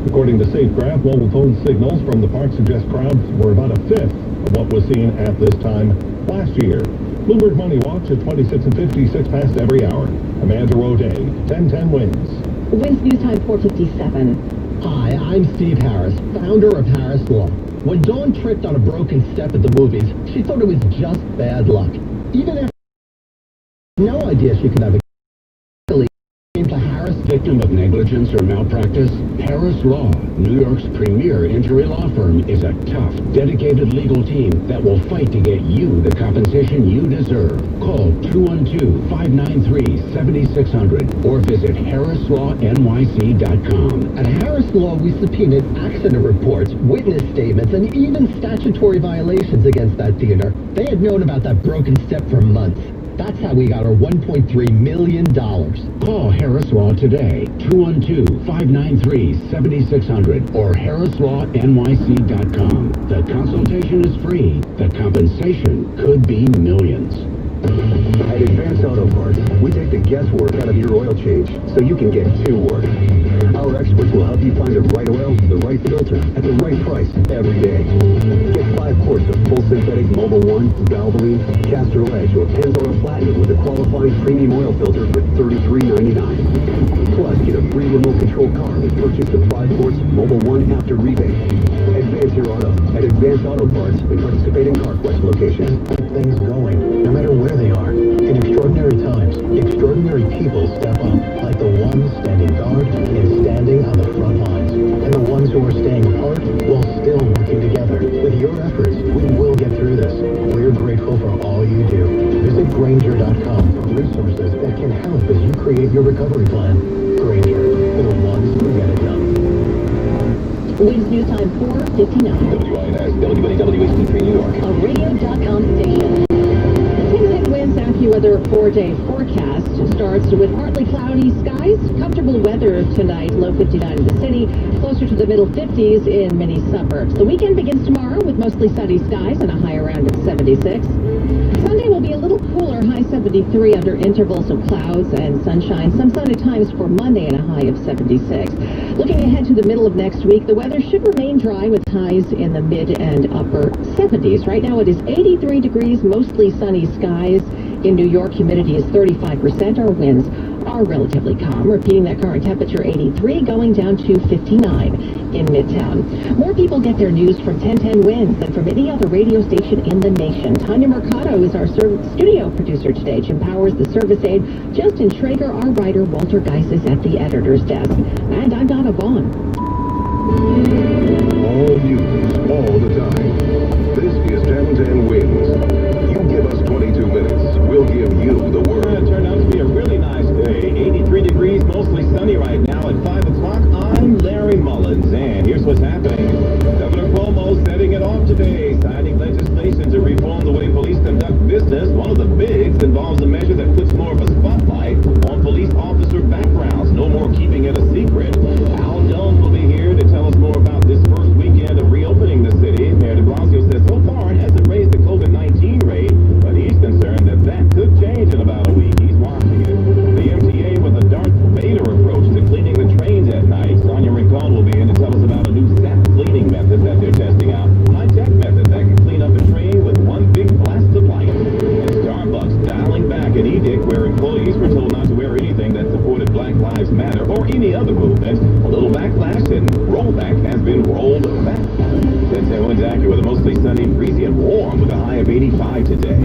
According to SafeGraph, mobile phone signals from the park suggest crowds were about a fifth of what was seen at this time last year. Bloomberg Money Watch at 26 and 56 past every hour. I'm Andrew O'Day, 1010 Winds. Winds News Time 457. Hi, I'm Steve Harris, founder of Harris Law. When Dawn tripped on a broken step at the movies, she thought it was just bad luck. Even after no idea she could have a came to Harris. Victim of negligence or malpractice? Harris Law, New York's premier injury law firm, is a tough, dedicated legal team that will fight to get you the compensation you deserve. Call 212-593-7600 or visit harrislawnyc.com. At Harris Law, we subpoenaed accident reports, witness statements, and even statutory violations against that theater. They had known about that broken step for months. That's how we got our $1.3 million. Call Harris Law today, 212-593-7600 or harrislawnyc.com. The consultation is free. The compensation could be millions. At Advanced Auto Parts, we take the guesswork out of your oil change so you can get to work. Our experts will help you find the right oil, the right filter, at the right price every day. Get 5 quarts of full synthetic Mobil 1, Valvoline, Castrol Edge, or Pennzoil Platinum with a qualifying premium oil filter for $33.99. Plus, get a free remote control car with purchase of 5 quarts Mobil 1 after rebate. Advance your auto at Advanced Auto Parts and participating CarQuest locations. Things going, no matter where they are. In extraordinary times, extraordinary people step up, like the ones standing guard and standing on the front lines, and the ones who are staying apart while still working together. With your efforts, we will get through this. We're grateful for all you do. Visit Grainger.com for resources that can help as you create your recovery plan. Grainger, for the ones who get it done. Winds News Time 459. WINS, WHD3 New York. A radio.com station. 1010 Winds AccuWeather 4-day forecast starts with partly cloudy skies. Comfortable weather tonight, low 59 in the city, closer to the middle 50s in many suburbs. The weekend begins tomorrow with mostly sunny skies and a high around 76. Sunday will will be a little cooler, high 73 under intervals of clouds and sunshine. Some sun at times for Monday and a high of 76. Looking ahead to the middle of next week, the weather should remain dry with highs in the mid and upper 70s. Right now it is 83 degrees, mostly sunny skies. In New York, humidity is 35%. Our winds are relatively calm. Repeating that current temperature, 83, going down to 59 in Midtown. More people get their news from 1010 Wins than from any other radio station in the nation. Tanya Mercado is our studio producer today. Jim Powers, the service aide. Justin Schrager, our writer. Walter Geis is at the editor's desk. And I'm Donna Vaughn. All news, all the time. This is 1010 Wins. You give us 22 minutes. We'll give you the word. It turned out to be a really nice day. 83 degrees, mostly sunny right now. At 5 o'clock, I'm Larry Mullins, and here's what's happening. Governor Cuomo setting it off today, signing legislation to reform the way police conduct business. One of the bigs involves a measure that puts more of a spotlight on police officer backgrounds. No more keeping it a secret. Al Jones will be here to tell us more about this first weekend of reopening the city. Mayor de Blasio says so far it hasn't raised the COVID-19 rate, but he's concerned that could change in about a week. He's watching it. The MTA with a Darth Vader approach to cleaning the trains at night. Sonia Rincon will be in to tell us about a new SAP cleaning method that they're testing out. High-tech method that can clean up a train with one big blast of light. And Starbucks dialing back an edict where employees were told not to wear anything that supported Black Lives Matter or any other movement. A little backlash and rollback has been rolled back. 1010 Wins accurate with a mostly sunny, breezy, and warm with a high of 85 today.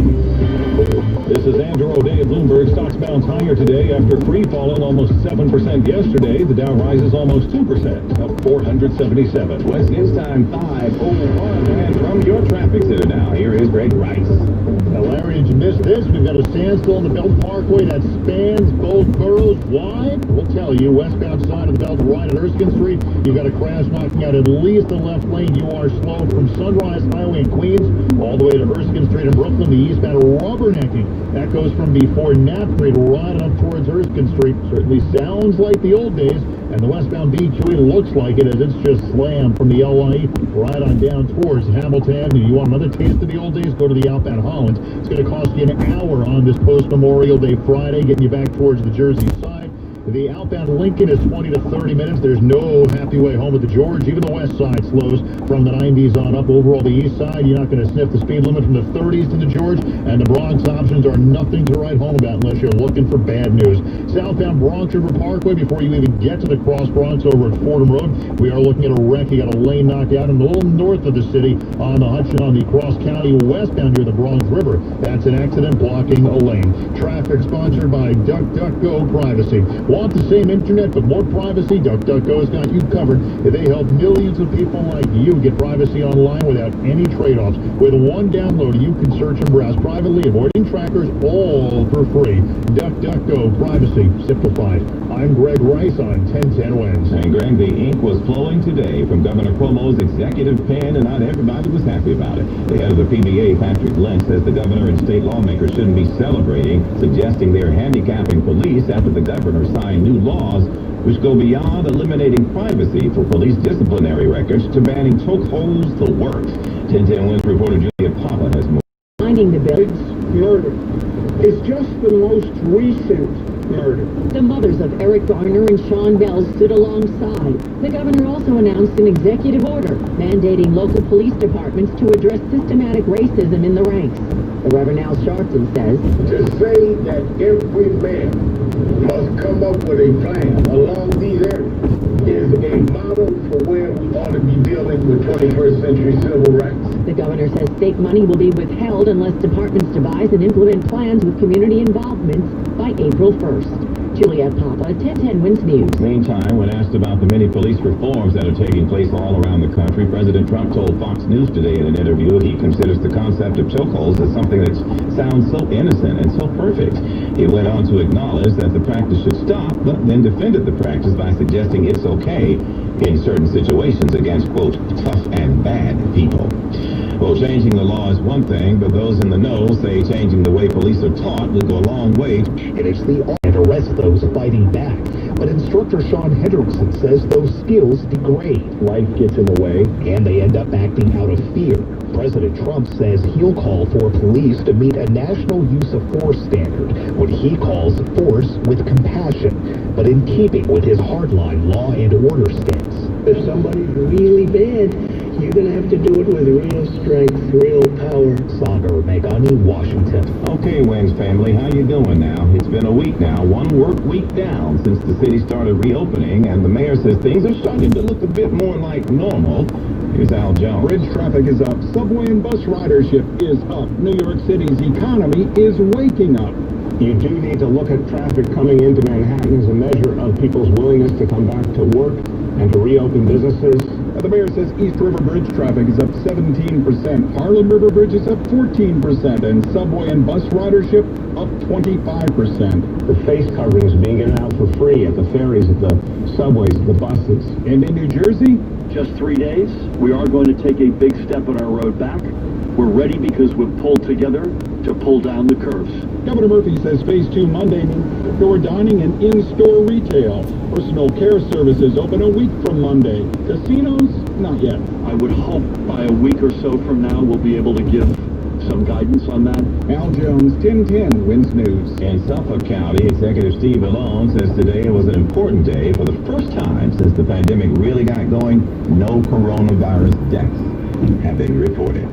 This is Andrew O'Day at Bloomberg. Stocks bounce higher today after free falling almost 7% yesterday. The Dow rises almost 2%, up 477. West News Time 5:01. And from your traffic center now, here is Greg Rice. Now, Larry, did you miss this? We've got a standstill on the Belt Parkway that spans both boroughs. Why? We'll tell you. Westbound side of the Belt, right at Erskine Street, you've got a crash knocking out at least the left lane. You are slow from Sunrise Highway in Queens all the way to Erskine Street in Brooklyn. The eastbound rubbernecking. That goes from before Knapp Street right up towards Erskine Street. Certainly sounds like the old days. And the westbound B2 looks like it as it's just slammed from the LIE right on down towards Hamilton Avenue. You want another taste of the old days? Go to the outbound Holland. It's going to cost you an hour on this post-Memorial Day Friday, getting you back towards the Jersey side. The outbound Lincoln is 20 to 30 minutes. There's no happy way home at the George. Even the west side slows from the 90s on up. Overall, the east side, you're not going to sniff the speed limit from the 30s to the George. And the Bronx options are nothing to write home about unless you're looking for bad news. Southbound Bronx River Parkway, before you even get to the Cross Bronx over at Fordham Road, we are looking at a wreck. You got a lane knocked out in a little north of the city on the Hudson on the Cross County westbound near the Bronx River. That's an accident blocking a lane. Traffic sponsored by DuckDuckGo Privacy. Want the same internet but more privacy? DuckDuckGo's got you covered. They help millions of people like you get privacy online without any trade-offs. With one download, you can search and browse privately, avoiding trackers, all for free. DuckDuckGo Privacy Simplified. I'm Greg Rice on 1010 Wins. And Greg, the ink was flowing today from Governor Cuomo's executive pen, and not everybody was happy about it. The head of the PBA, Patrick Lynch, says the governor and state lawmakers shouldn't be celebrating, suggesting they're handicapping police after the governor signed new laws which go beyond eliminating privacy for police disciplinary records to banning chokeholds the works. 1010 Wins reporter Julia Papa has more. Finding the bill. Murder is just the most recent murder. The mothers of Eric Garner and Sean Bell stood alongside. The governor also announced an executive order mandating local police departments to address systematic racism in the ranks. The Reverend Al Sharpton says, to say that every man must come up with a plan along these areas is a model for where we ought to be dealing with 21st century civil rights. The governor says state money will be withheld unless departments devise and implement plans with community involvement by April 1st. Juliet Papa, 1010 Wins News. Meantime, when asked about the many police reforms that are taking place all around the country, President Trump told Fox News today in an interview he considers the concept of chokeholds as something that sounds so innocent and so perfect. He went on to acknowledge that the practice should stop, but then defended the practice by suggesting it's okay in certain situations against, quote, tough and bad people. Well, changing the law is one thing, but those in the know say changing the way police are taught will go a long way. And it's the and arrest those fighting back. But instructors Dr. Sean Hendrickson says those skills degrade. Life gets in the way. And they end up acting out of fear. President Trump says he'll call for police to meet a national use of force standard, what he calls force with compassion, but in keeping with his hardline law and order stance. If somebody's really bad, you're going to have to do it with real strength, real power. Sagar Meghani, Washington. Okay, Wings family, how you doing now? It's been a week now, one work week down since the city started reopening, and the mayor says things are starting to look a bit more like normal. Here's Al Jones. Bridge traffic is up. Subway and bus ridership is up. New York City's economy is waking up. You do need to look at traffic coming into Manhattan as a measure of people's willingness to come back to work and to reopen businesses. The mayor says East River Bridge traffic is up 17%, Harlem River Bridge is up 14%, and subway and bus ridership up 25%. The face coverings being given out for free at the ferries, at the subways, at the buses. And in New Jersey, just 3 days, we are going to take a big step on our road back. We're ready because we've pulled together to pull down the curves. Governor Murphy says Phase 2 Monday means outdoor dining and in-store retail. Personal care services open a week from Monday. Casinos, not yet. I would hope by a week or so from now we'll be able to give some guidance on that. Al Jones, 1010 Wins News. In Suffolk County, Executive Steve Malone says today was an important day. For the first time since the pandemic really got going, no coronavirus deaths have been reported.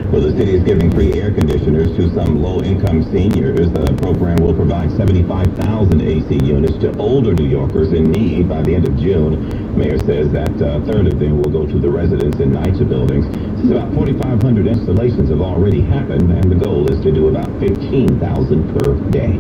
Well, the city is giving free air conditioners to some low-income seniors. The program will provide 75,000 AC units to older New Yorkers in need by the end of June. Mayor says that a third of them will go to the residents in NYCHA buildings. Since about 4,500 installations have already happened, and the goal is to do about 15,000 per day.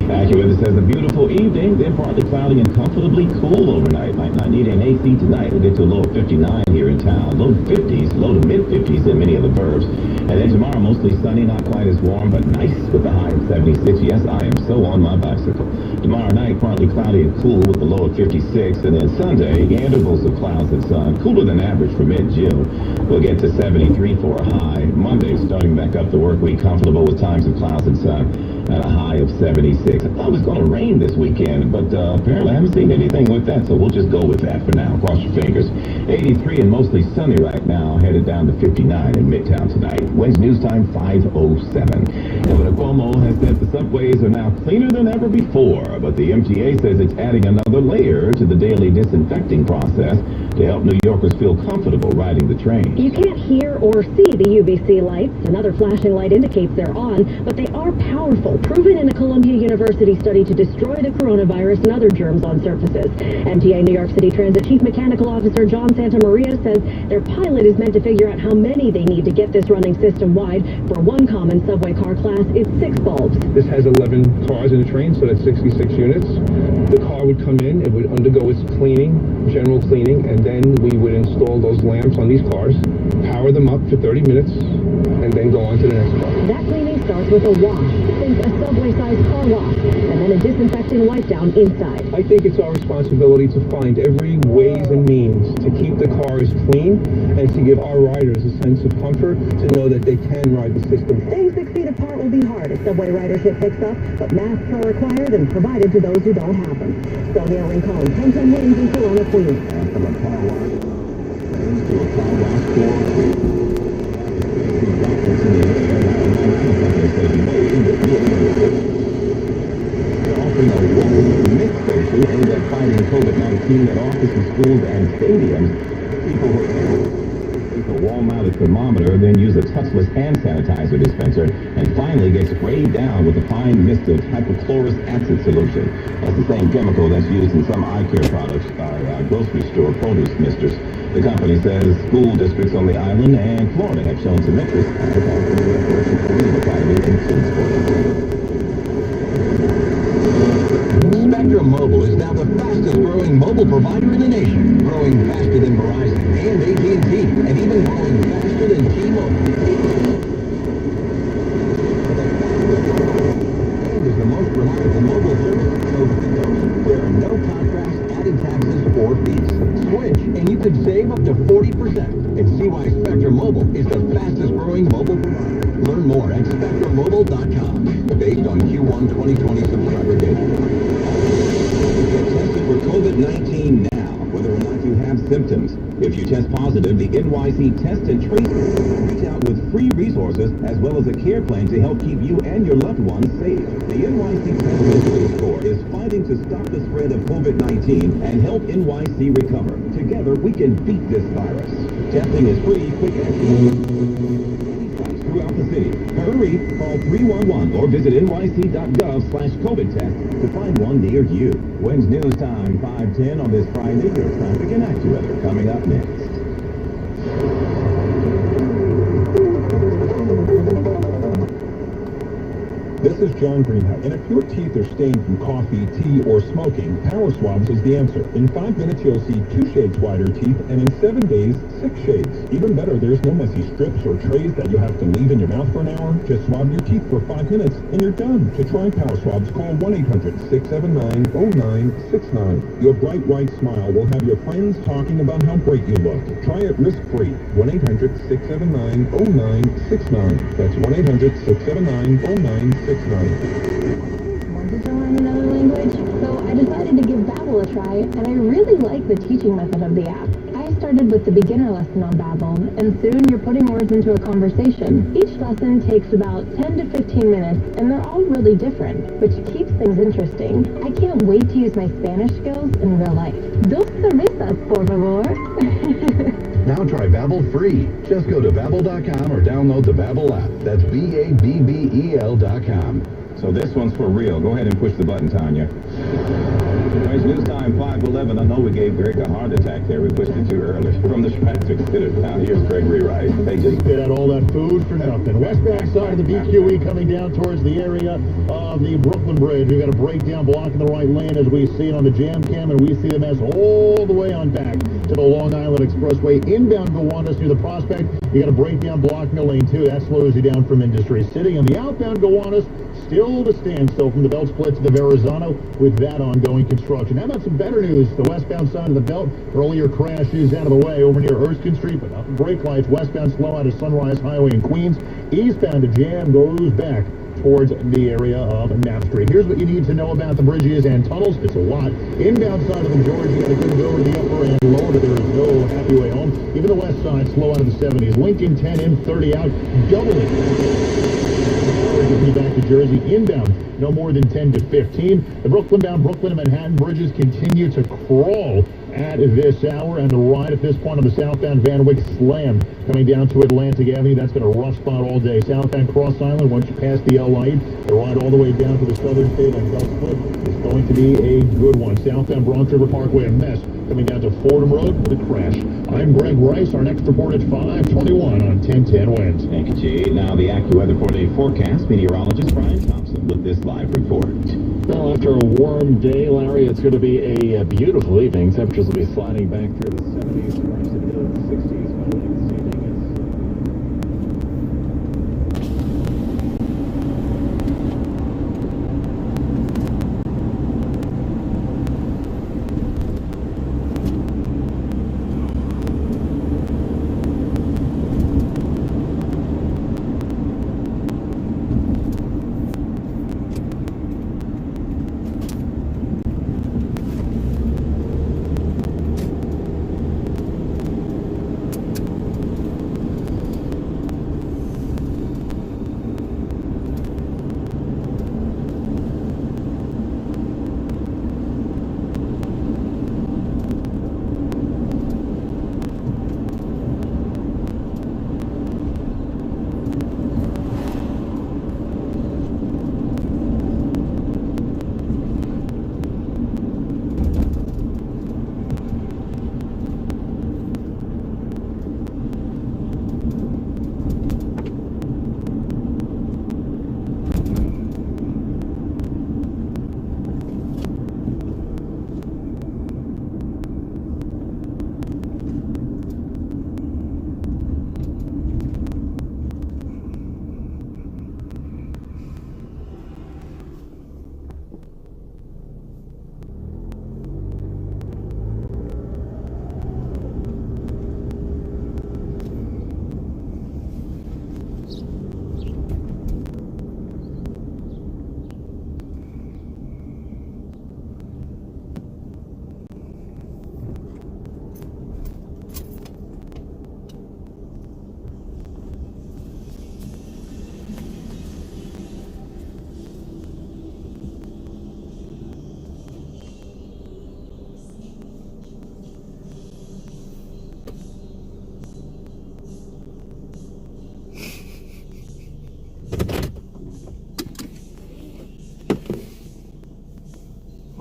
AccuWeather says a beautiful evening, then partly cloudy and comfortably cool overnight. Might not need an AC tonight. We'll get to a low of 59 here in town. Low 50s, low to mid-50s in many of the burbs. And then tomorrow, mostly sunny, not quite as warm, but nice with a high of 76. Yes, I am so on my bicycle. Tomorrow night, partly cloudy and cool with a low of 56. And then Sunday, intervals of clouds and sun, cooler than average for mid-June. We'll get to 73 for a high. Monday, starting back up the work week, comfortable with times of clouds and sun. At a high of 76. I thought it was going to rain this weekend, but apparently I haven't seen anything with that, so we'll just go with that for now. Cross your fingers. 83 and mostly sunny right now, headed down to 59 in Midtown tonight. Wednesday news time, 5:07. Governor Cuomo has said the subways are now cleaner than ever before, but the MTA says it's adding another layer to the daily disinfecting process to help New Yorkers feel comfortable riding the train. You can't hear or see the UVC lights. Another flashing light indicates they're on, but they are powerful, proven in a Columbia University study to destroy the coronavirus and other germs on surfaces. MTA New York City Transit Chief Mechanical Officer John Santamaria says their pilot is meant to figure out how many they need to get this running system-wide. For one common subway car class, it's 6 bulbs. This has 11 cars in the train, so that's 66 units. The car would come in, it would undergo its cleaning, general cleaning, and then we would install those lamps on these cars, power them up for 30 minutes, and then go on to the next car. That cleaning starts with a wash. Think a subway-sized car wash, and then a disinfecting wipe down inside. I think it's our responsibility to find every ways and means to keep the cars clean and to give our riders a sense of comfort to know that they can ride the system. Staying 6 feet apart will be hard as subway ridership picks up, but masks are required and provided to those who don't have them. Sonia Rincon, 1010 Wins in Corona, Queens. And from a car wash to a car wash for offering a local mix station aimed at fighting COVID-19 at offices, schools, and stadiums. People with a wall-mounted thermometer, then use a touchless hand sanitizer dispenser, and finally get sprayed down with a fine mist of hypochlorous acid solution. That's the same chemical that's used in some eye care products by grocery store produce misters. The company says school districts on the island and Florida have shown some interest in the California Academy in Kingsport. Spectrum Mobile is now the fastest growing mobile provider in the nation, growing faster than Verizon and AT&T, and even growing faster than T-Mobile. And is the most reliable mobile service over the coast. There are no contracts, added taxes, or fees. Switch, and you could save up to 40%. And see why Spectrum Mobile is the fastest growing mobile provider. Learn more at spectrummobile.com, based on Q1 2020 subscriber data. Get tested for COVID-19 now, whether or not you have symptoms. If you test positive, the NYC Test and Trace reach out with free resources as well as a care plan to help keep you and your loved ones safe. The NYC Test and Trace Corps is fighting to stop the spread of COVID-19 and help NYC recover. Together, we can beat this virus. Testing is free, quick access throughout the city. Hurry, call 311 or visit nyc.gov/COVID test to find one near you. When's news time 5:10 on this Friday? Your traffic and AccuWeather coming up next. This is John Greenhouse, and if your teeth are stained from coffee, tea, or smoking, Power Swabs is the answer. In 5 minutes, you'll see 2 shades whiter teeth, and in 7 days, 6 shades. Even better, there's no messy strips or trays that you have to leave in your mouth for an hour. Just swab your teeth for 5 minutes, and you're done. To try Power Swabs, call 1-800-679-0969. Your bright white smile will have your friends talking about how great you look. Try it risk-free. 1-800-679-0969. That's 1-800-679-0969. Wanted to learn another language, so I decided to give Babbel a try, and I really like the teaching method of the app. I started with the beginner lesson on Babbel, and soon you're putting words into a conversation. Each lesson takes about 10 to 15 minutes, and they're all really different, which keeps things interesting. I can't wait to use my Spanish skills in real life. Dos cervezas, por favor. Now try Babbel free. Just go to Babbel.com or download the Babbel app. That's BABBEL.com. So this one's for real. Go ahead and push the button, Tanya. It's news time 5:11. I know we gave Greg a heart attack there. We pushed it too early. From the traffic center down here's Gregory Rice. They just spit out all that food for nothing. Westbound side of the BQE coming down towards the area of the Brooklyn Bridge. We've got a breakdown blocking the right lane as we see it on the jam cam, and we see the mess all the way on back to the Long Island Expressway. Inbound Gowanus near the Prospect. You got a breakdown blocking the lane too. That slows you down from Industry City. On the outbound Gowanus, still the standstill from the belt split to the Verrazano with that ongoing construction. How about some better news? The westbound side of the belt, earlier crash is out of the way over near Erskine Street, but nothing brake lights. Westbound slow out of Sunrise Highway in Queens. Eastbound to jam goes back towards the area of Knapp Street. Here's what you need to know about the bridges and tunnels. It's a lot. Inbound side of the George, you got to go over the upper and lower, but there is no happy way home. Even the west side, slow out of the 70s. Lincoln 10 in, 30 out, doubling. Back to Jersey inbound, no more than 10 to 15. The Brooklyn-bound Brooklyn and Manhattan bridges continue to crawl at this hour, and the ride at this point on the southbound Van Wyck slammed coming down to Atlantic Avenue. That's been a rough spot all day. Southbound Cross Island, once you pass the L-Light, the ride all the way down to the southern state on Bell Split is going to be a good one. Southbound Bronx River Parkway, a mess coming down to Fordham Road with a crash. I'm Greg Rice. Our next report at 5:21 on 1010 Winds. Thank you, Jay. Now the AccuWeather 4-day forecast. Meteorologist Brian Thompson with this live report. Well, after a warm day, Larry, it's going to be a beautiful evening. Temperatures will be sliding back through the 70s, perhaps into the 60s.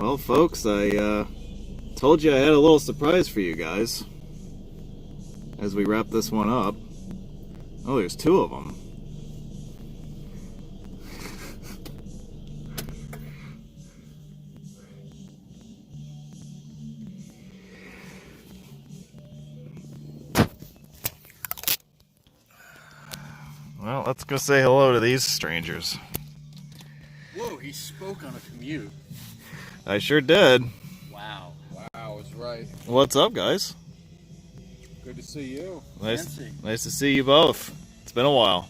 Well, folks, I told you I had a little surprise for you guys as we wrap this one up. Oh, there's two of them. Well, let's go say hello to these strangers. Whoa, he spoke on a commute. I sure did. Wow. Wow, I was right. What's up, guys? Good to see you. Nice to see you both. It's been a while.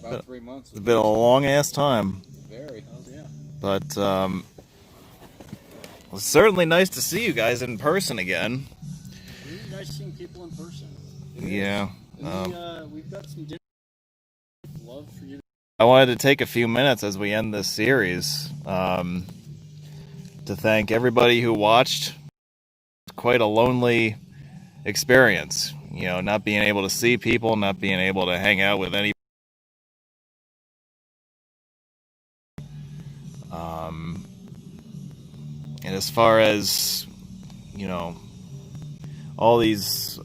About 3 months. It's been a long-ass time. Very. Oh, yeah. But, it's certainly nice to see you guys in person again. Really nice seeing people in person. Yeah. We've got some different love for you. I wanted to take a few minutes as we end this series to thank everybody who watched. Quite a lonely experience, you know, not being able to see people, not being able to hang out with any. And as far as, you know, all these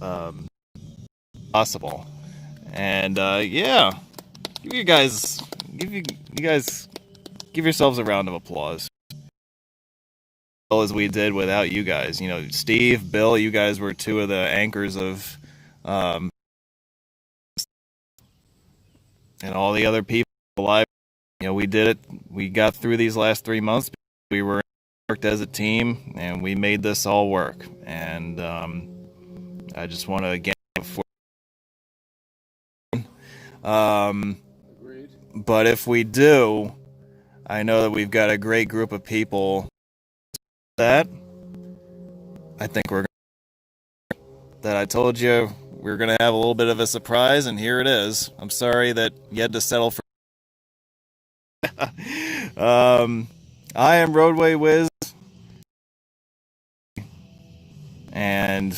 possible, and yeah, give yourselves a round of applause. As we did without you guys, you know, Steve, Bill, you guys were two of the anchors of, and all the other people alive. You know, we did it. We got through these last 3 months. We worked as a team, and we made this all work. And I just want to again. But if we do, I know that we've got a great group of people. That I think that I told you we're gonna have a little bit of a surprise, and here it is. I'm sorry that you had to settle for. I am Roadway Wiz, and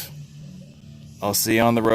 I'll see you on the road.